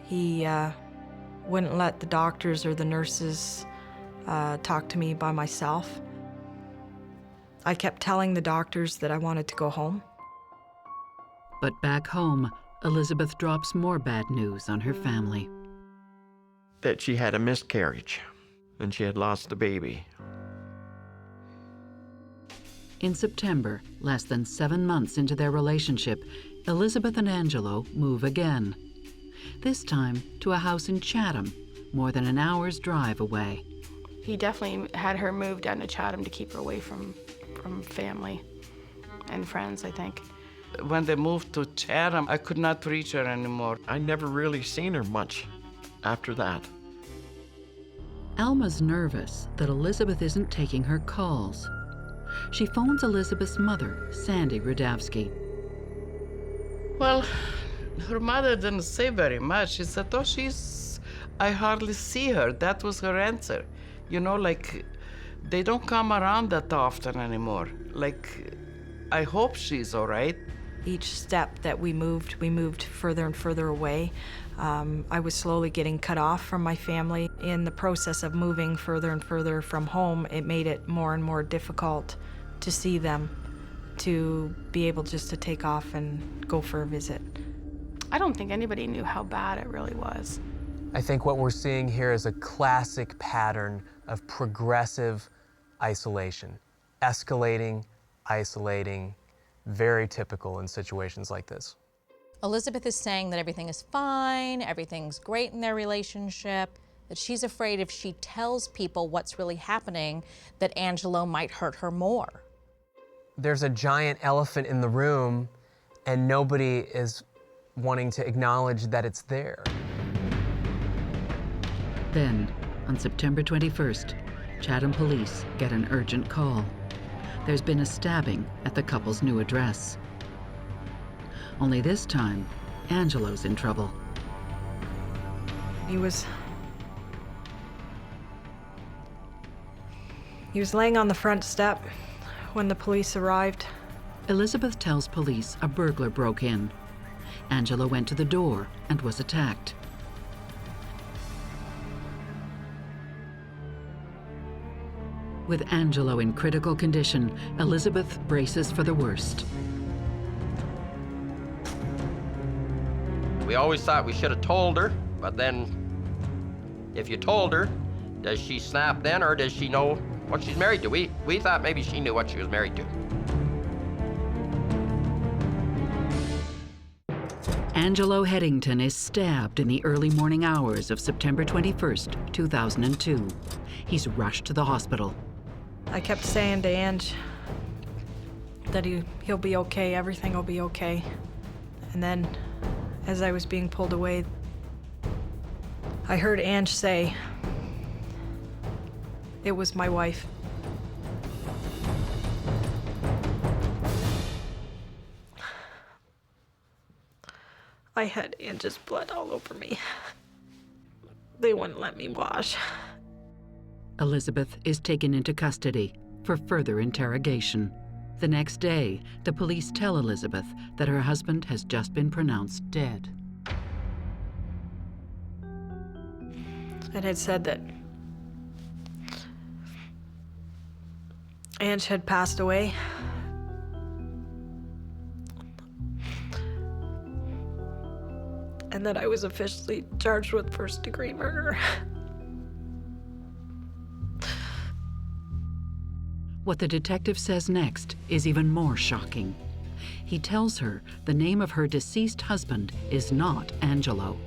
He wouldn't let the doctors or the nurses talk to me by myself. I kept telling the doctors that I wanted to go home. But back home, Elizabeth drops more bad news on her family. That she had a miscarriage and she had lost the baby. In September, less than 7 months into their relationship, Elizabeth and Angelo move again. This time to a house in Chatham, more than an hour's drive away. He definitely had her move down to Chatham to keep her away from family and friends, I think. When they moved to Chatham, I could not reach her anymore. I never really seen her much after that. Alma's nervous that Elizabeth isn't taking her calls. She phones Elizabeth's mother, Sandy Rudavsky. Well, her mother didn't say very much. She said, oh, I hardly see her. That was her answer. You know, like, they don't come around that often anymore. Like, I hope she's all right. Each step that we moved further and further away. I was slowly getting cut off from my family. In the process of moving further and further from home, it made it more and more difficult to see them, to be able just to take off and go for a visit. I don't think anybody knew how bad it really was. I think what we're seeing here is a classic pattern of progressive isolation. Escalating, isolating, very typical in situations like this. Elizabeth is saying that everything is fine, everything's great in their relationship, that she's afraid if she tells people what's really happening, that Angelo might hurt her more. There's a giant elephant in the room, and nobody is wanting to acknowledge that it's there. Then, on September 21st, Chatham police get an urgent call. There's been a stabbing at the couple's new address. Only this time, Angelo's in trouble. He was laying on the front step when the police arrived. Elizabeth tells police a burglar broke in. Angelo went to the door and was attacked. With Angelo in critical condition, Elizabeth braces for the worst. We always thought we should have told her, but then if you told her, does she snap then, or does she know what she's married to? We thought maybe she knew what she was married to. Angelo Headington is stabbed in the early morning hours of September 21st, 2002. He's rushed to the hospital. I kept saying to Ange that he'll be okay, everything will be okay. And then, as I was being pulled away, I heard Ange say, "It was my wife." I had Ange's blood all over me. They wouldn't let me wash. Elizabeth is taken into custody for further interrogation. The next day, the police tell Elizabeth that her husband has just been pronounced dead. It had said that Ange had passed away. and that I was officially charged with first-degree murder. What the detective says next is even more shocking. He tells her the name of her deceased husband is not Angelo.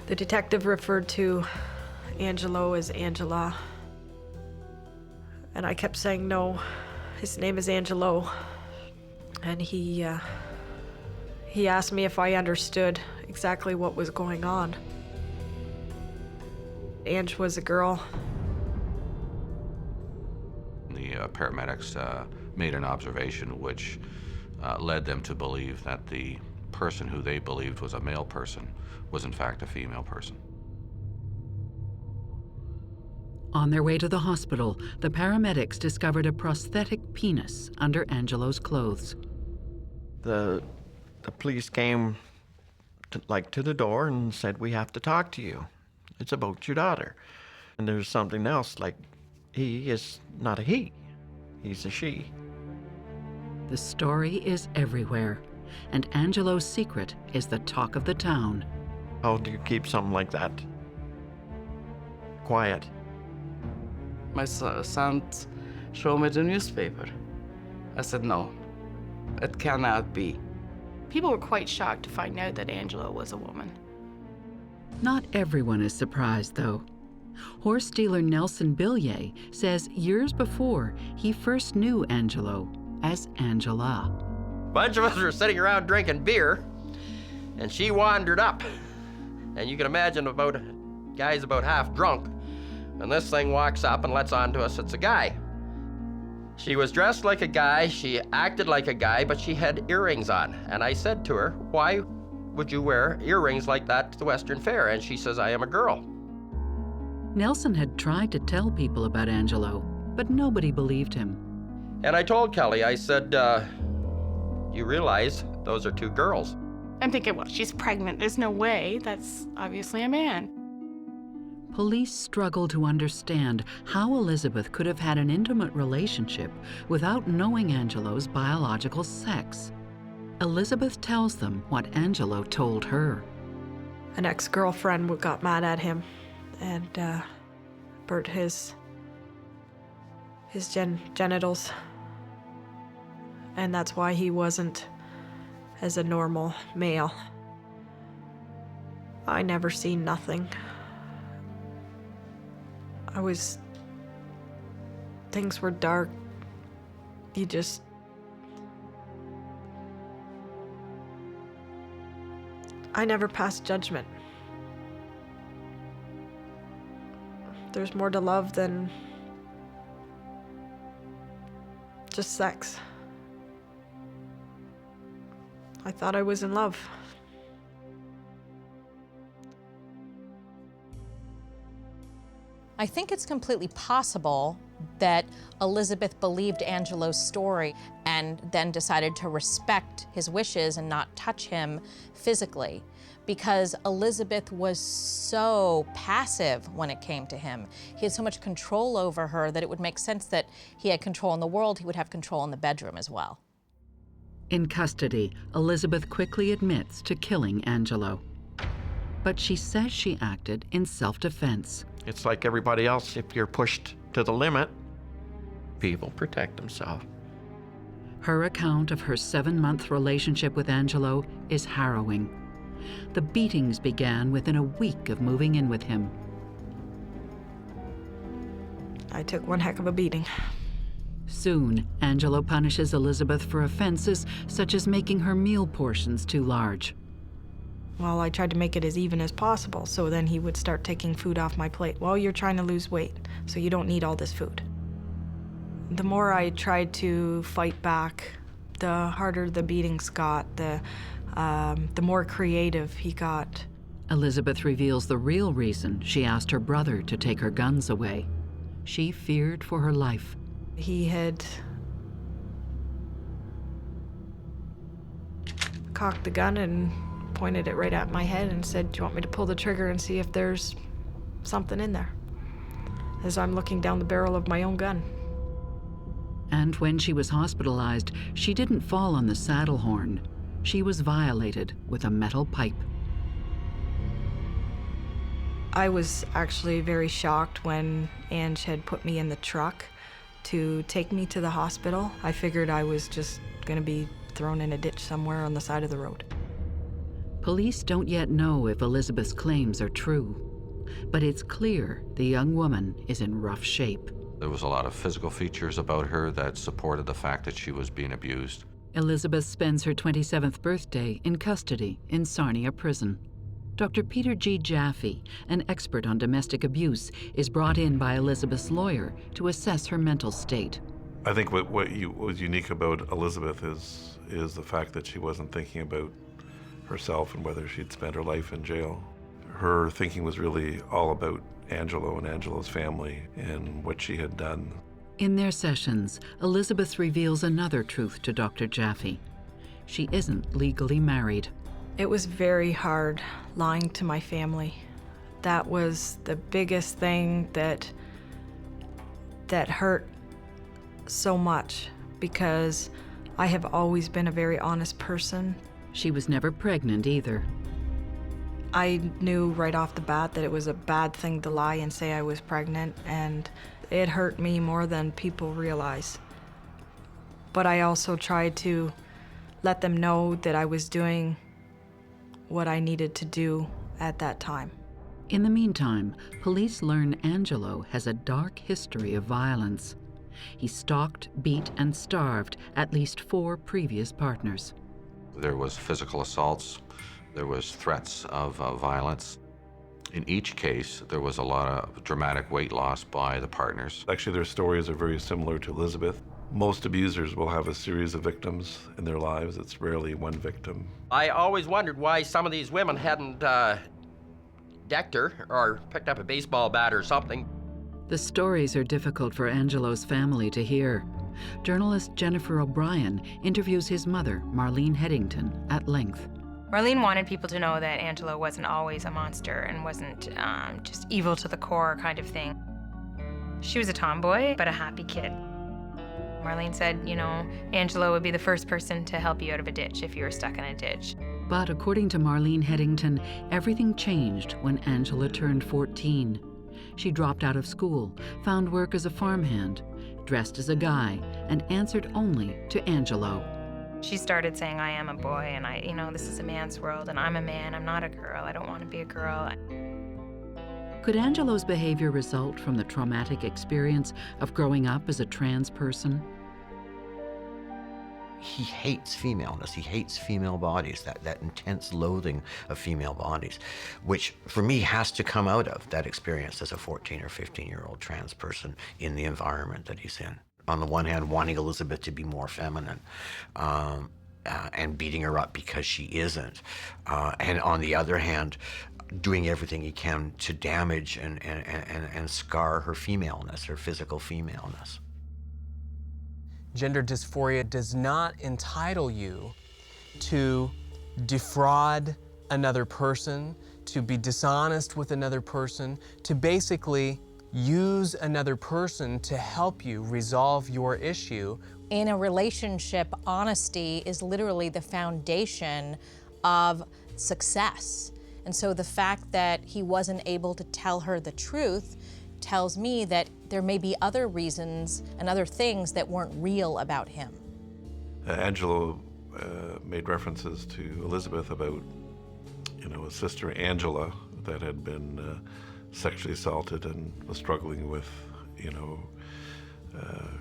The detective referred to Angelo as Angela, and I kept saying no, his name is Angelo. And he asked me if I understood exactly what was going on. Ange was a girl. The paramedics made an observation which led them to believe that the person who they believed was a male person was in fact a female person. On their way to the hospital, the paramedics discovered a prosthetic penis under Angelo's clothes. The police came to the door and said, "We have to talk to you. It's about your daughter." And there's something else, like, he is not a he, he's a she. The story is everywhere, and Angelo's secret is the talk of the town. How do you keep something like that quiet? My sons showed me the newspaper. I said, no, it cannot be. People were quite shocked to find out that Angelo was a woman. Not everyone is surprised, though. Horse dealer Nelson Billier says years before, he first knew Angelo as Angela. A bunch of us were sitting around drinking beer, and she wandered up. And you can imagine guys about half drunk, and this thing walks up and lets on to us it's a guy. She was dressed like a guy, she acted like a guy, but she had earrings on. And I said to her, "Why would you wear earrings like that to the Western Fair?" And she says, "I am a girl." Nelson had tried to tell people about Angelo, but nobody believed him. And I told Kelly, I said, you realize those are two girls. I'm thinking, well, she's pregnant. There's no way. That's obviously a man. Police struggle to understand how Elizabeth could have had an intimate relationship without knowing Angelo's biological sex. Elizabeth tells them what Angelo told her. An ex-girlfriend got mad at him and burnt his genitals. And that's why he wasn't as a normal male. I never seen nothing. Things were dark. I never passed judgment. There's more to love than just sex. I thought I was in love. I think it's completely possible that Elizabeth believed Angelo's story and then decided to respect his wishes and not touch him physically, because Elizabeth was so passive when it came to him. He had so much control over her that it would make sense that he had control in the world, he would have control in the bedroom as well. In custody, Elizabeth quickly admits to killing Angelo. But she says she acted in self-defense. It's like everybody else, if you're pushed to the limit, people protect themselves. Her account of her 7-month relationship with Angelo is harrowing. The beatings began within a week of moving in with him. I took one heck of a beating. Soon, Angelo punishes Elizabeth for offenses such as making her meal portions too large. Well, I tried to make it as even as possible, so then he would start taking food off my plate. Well, you're trying to lose weight, so you don't need all this food. The more I tried to fight back, the harder the beatings got, the more creative he got. Elizabeth reveals the real reason she asked her brother to take her guns away. She feared for her life. He had cocked the gun and pointed it right at my head and said, "Do you want me to pull the trigger and see if there's something in there?" As I'm looking down the barrel of my own gun. And when she was hospitalized, she didn't fall on the saddle horn. She was violated with a metal pipe. I was actually very shocked when Ange had put me in the truck to take me to the hospital. I figured I was just going to be thrown in a ditch somewhere on the side of the road. Police don't yet know if Elizabeth's claims are true, but it's clear the young woman is in rough shape. There was a lot of physical features about her that supported the fact that she was being abused. Elizabeth spends her 27th birthday in custody in Sarnia Prison. Dr. Peter G. Jaffe, an expert on domestic abuse, is brought in by Elizabeth's lawyer to assess her mental state. I think what was unique about Elizabeth is the fact that she wasn't thinking about herself and whether she'd spent her life in jail. Her thinking was really all about Angelo and Angelo's family and what she had done. In their sessions, Elizabeth reveals another truth to Dr. Jaffe. She isn't legally married. It was very hard lying to my family. That was the biggest thing that hurt so much, because I have always been a very honest person. She was never pregnant either. I knew right off the bat that it was a bad thing to lie and say I was pregnant, and it hurt me more than people realize. But I also tried to let them know that I was doing what I needed to do at that time. In the meantime, police learn Angelo has a dark history of violence. He stalked, beat, and starved at least 4 previous partners. There was physical assaults. There was threats of violence. In each case, there was a lot of dramatic weight loss by the partners. Actually, their stories are very similar to Elizabeth. Most abusers will have a series of victims in their lives. It's rarely one victim. I always wondered why some of these women hadn't decked her or picked up a baseball bat or something. The stories are difficult for Angelo's family to hear. Journalist Jennifer O'Brien interviews his mother, Marlene Headington, at length. Marlene wanted people to know that Angelo wasn't always a monster and wasn't just evil to the core kind of thing. She was a tomboy, but a happy kid. Marlene said, you know, Angelo would be the first person to help you out of a ditch if you were stuck in a ditch. But according to Marlene Headington, everything changed when Angela turned 14. She dropped out of school, found work as a farmhand, dressed as a guy, and answered only to Angelo. She started saying, I am a boy, and this is a man's world, and I'm a man, I'm not a girl, I don't want to be a girl. Could Angelo's behavior result from the traumatic experience of growing up as a trans person? He hates femaleness. He hates female bodies, that intense loathing of female bodies, which for me has to come out of that experience as a 14 or 15-year-old trans person in the environment that he's in. On the one hand, wanting Elizabeth to be more feminine and beating her up because she isn't. And on the other hand, doing everything he can to damage and scar her femaleness, her physical femaleness. Gender dysphoria does not entitle you to defraud another person, to be dishonest with another person, to basically use another person to help you resolve your issue. In a relationship, honesty is literally the foundation of success. And so the fact that he wasn't able to tell her the truth tells me that there may be other reasons and other things that weren't real about him. Angelo made references to Elizabeth about, his sister Angela that had been sexually assaulted and was struggling with,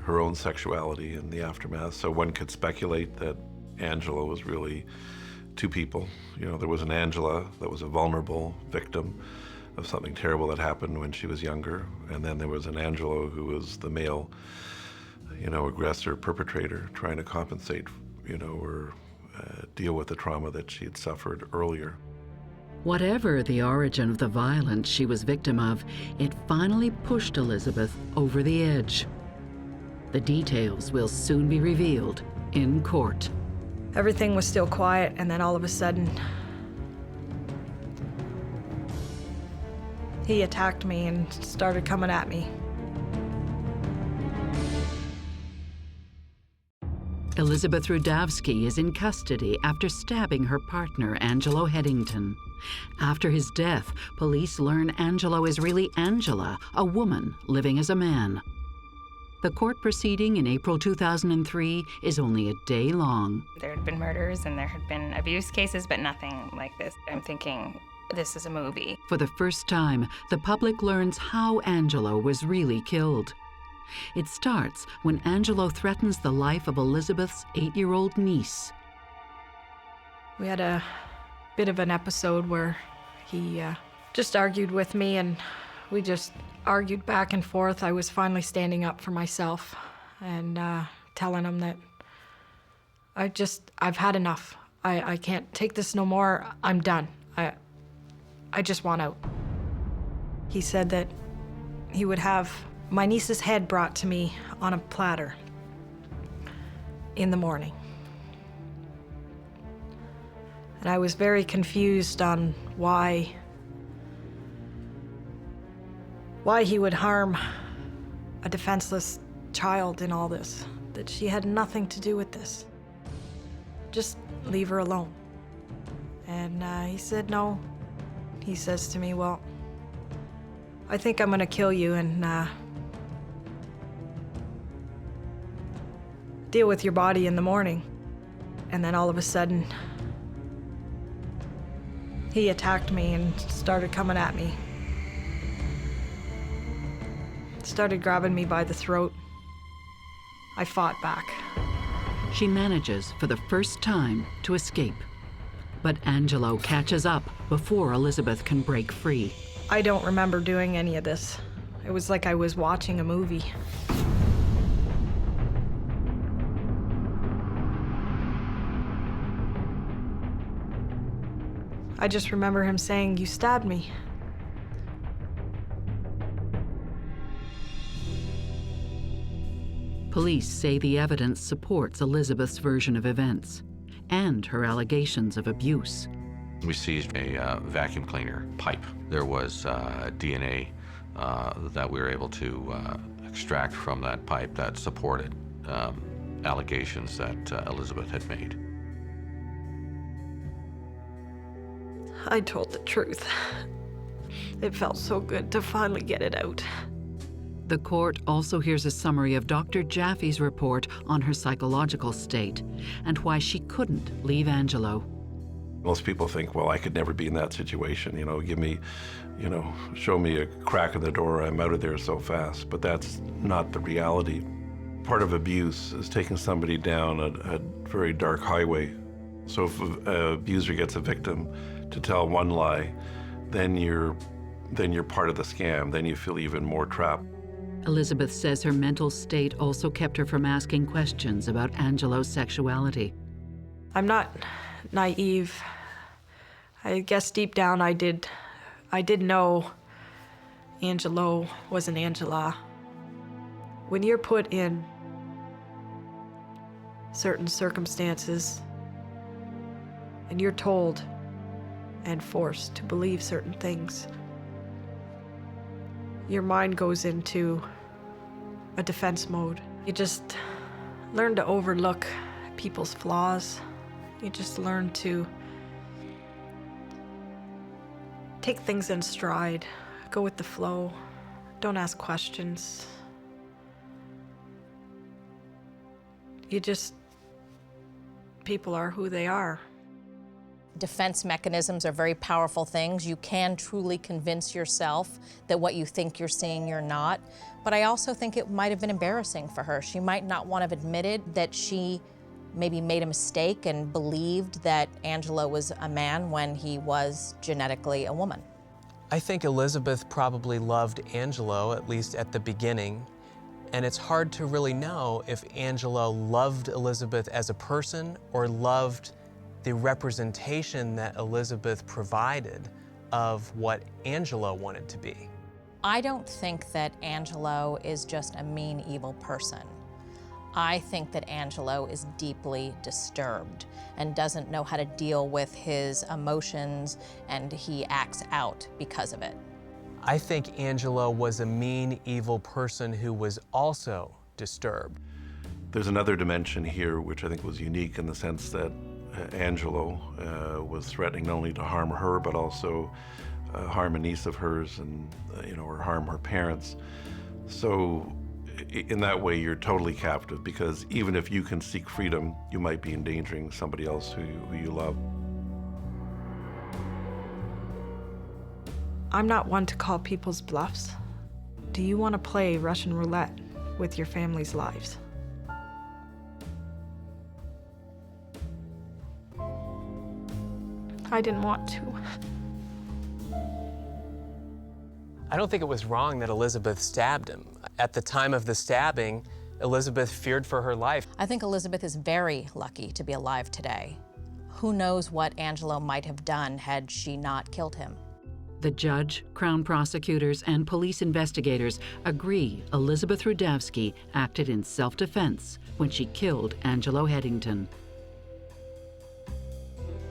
her own sexuality in the aftermath. So one could speculate that Angelo was really 2 people. There was an Angela that was a vulnerable victim of something terrible that happened when she was younger, and then there was an Angelo who was the male, aggressor, perpetrator, trying to compensate, or deal with the trauma that she had suffered earlier. Whatever the origin of the violence she was victim of, it finally pushed Elizabeth over the edge. The details will soon be revealed in court. Everything was still quiet, and then all of a sudden, he attacked me and started coming at me. Elizabeth Rudavsky is in custody after stabbing her partner, Angelo Headington. After his death, police learn Angelo is really Angela, a woman living as a man. The court proceeding in April 2003 is only a day long. There had been murders and there had been abuse cases, but nothing like this. I'm thinking, this is a movie. For the first time, the public learns how Angelo was really killed. It starts when Angelo threatens the life of Elizabeth's 8-year-old niece. We had a bit of an episode where he just argued with me, and we just argued back and forth. I was finally standing up for myself and telling him that I've had enough. I can't take this no more. I'm done. I just want out. He said that he would have my niece's head brought to me on a platter in the morning. And I was very confused on why he would harm a defenseless child in all this, that she had nothing to do with this. Just leave her alone. And he said no. He says to me, well, I think I'm gonna kill you and deal with your body in the morning. And then all of a sudden, he attacked me and started coming at me. Started grabbing me by the throat. I fought back. She manages, for the first time, to escape. But Angelo catches up before Elizabeth can break free. I don't remember doing any of this. It was like I was watching a movie. I just remember him saying, "You stabbed me." Police say the evidence supports Elizabeth's version of events and her allegations of abuse. We seized a vacuum cleaner pipe. There was DNA that we were able to extract from that pipe that supported allegations that Elizabeth had made. I told the truth. It felt so good to finally get it out. The court also hears a summary of Dr. Jaffe's report on her psychological state and why she couldn't leave Angelo. Most people think, well, I could never be in that situation. Give me, show me a crack in the door, I'm out of there so fast. But that's not the reality. Part of abuse is taking somebody down a very dark highway. So if an abuser gets a victim to tell one lie, then you're part of the scam. Then you feel even more trapped. Elizabeth says her mental state also kept her from asking questions about Angelo's sexuality. I'm not naive. I guess deep down I did know Angelo wasn't Angela. When you're put in certain circumstances and you're told and forced to believe certain things, your mind goes into a defense mode. You just learn to overlook people's flaws. You just learn to take things in stride, go with the flow, don't ask questions. People are who they are. Defense mechanisms are very powerful things. You can truly convince yourself that what you think you're seeing, you're not. But I also think it might have been embarrassing for her. She might not want to have admitted that she maybe made a mistake and believed that Angelo was a man when he was genetically a woman. I think Elizabeth probably loved Angelo, at least at the beginning. And it's hard to really know if Angelo loved Elizabeth as a person or loved the representation that Elizabeth provided of what Angelo wanted to be. I don't think that Angelo is just a mean, evil person. I think that Angelo is deeply disturbed and doesn't know how to deal with his emotions, and he acts out because of it. I think Angelo was a mean, evil person who was also disturbed. There's another dimension here which I think was unique in the sense that Angelo was threatening not only to harm her, but also harm a niece of hers and, or harm her parents. So in that way, you're totally captive, because even if you can seek freedom, you might be endangering somebody else who you love. I'm not one to call people's bluffs. Do you want to play Russian roulette with your family's lives? I didn't want to. I don't think it was wrong that Elizabeth stabbed him. At the time of the stabbing, Elizabeth feared for her life. I think Elizabeth is very lucky to be alive today. Who knows what Angelo might have done had she not killed him. The judge, Crown prosecutors, and police investigators agree Elizabeth Rudavsky acted in self-defense when she killed Angelo Headington.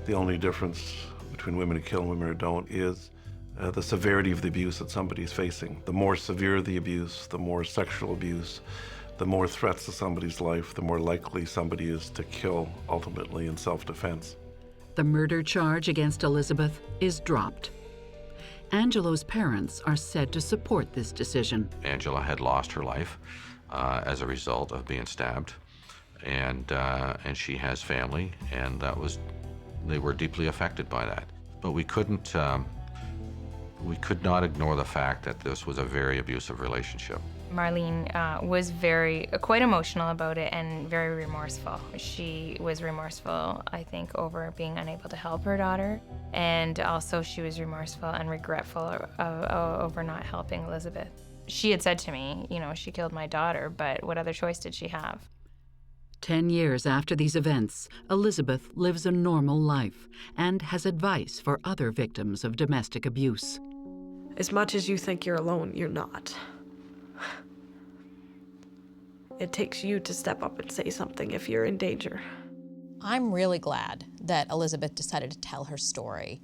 The only difference between women who kill and women who don't is the severity of the abuse that somebody's facing. The more severe the abuse, the more sexual abuse, the more threats to somebody's life, the more likely somebody is to kill ultimately in self-defense. The murder charge against Elizabeth is dropped. Angelo's parents are said to support this decision. Angela had lost her life as a result of being stabbed, and she has family, and they were deeply affected by that. But we could not ignore the fact that this was a very abusive relationship. Marlene was quite emotional about it and very remorseful. She was remorseful, I think, over being unable to help her daughter. And also she was remorseful and regretful over not helping Elizabeth. She had said to me, she killed my daughter, but what other choice did she have? 10 years after these events, Elizabeth lives a normal life and has advice for other victims of domestic abuse. As much as you think you're alone, you're not. It takes you to step up and say something if you're in danger. I'm really glad that Elizabeth decided to tell her story,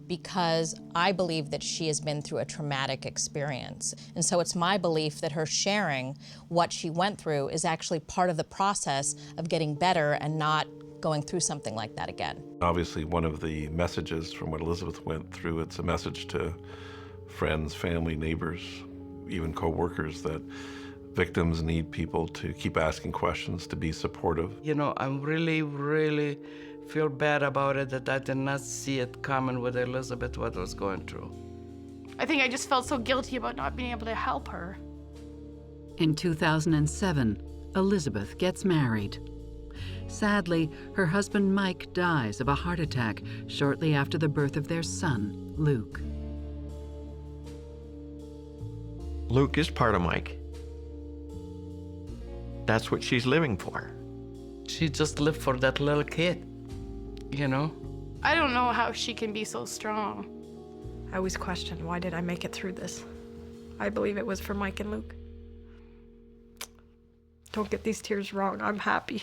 because I believe that she has been through a traumatic experience. And so it's my belief that her sharing what she went through is actually part of the process of getting better and not going through something like that again. Obviously, one of the messages from what Elizabeth went through, it's a message to friends, family, neighbors, even co-workers, that victims need people to keep asking questions, to be supportive. I'm really feel bad about it that I did not see it coming with Elizabeth, what was going through. I think I just felt so guilty about not being able to help her. In 2007, Elizabeth gets married. Sadly, her husband Mike dies of a heart attack shortly after the birth of their son, Luke. Luke is part of Mike. That's what she's living for. She just lived for that little kid, I don't know how she can be so strong. I always question, why did I make it through this? I believe it was for Mike and Luke. Don't get these tears wrong, I'm happy.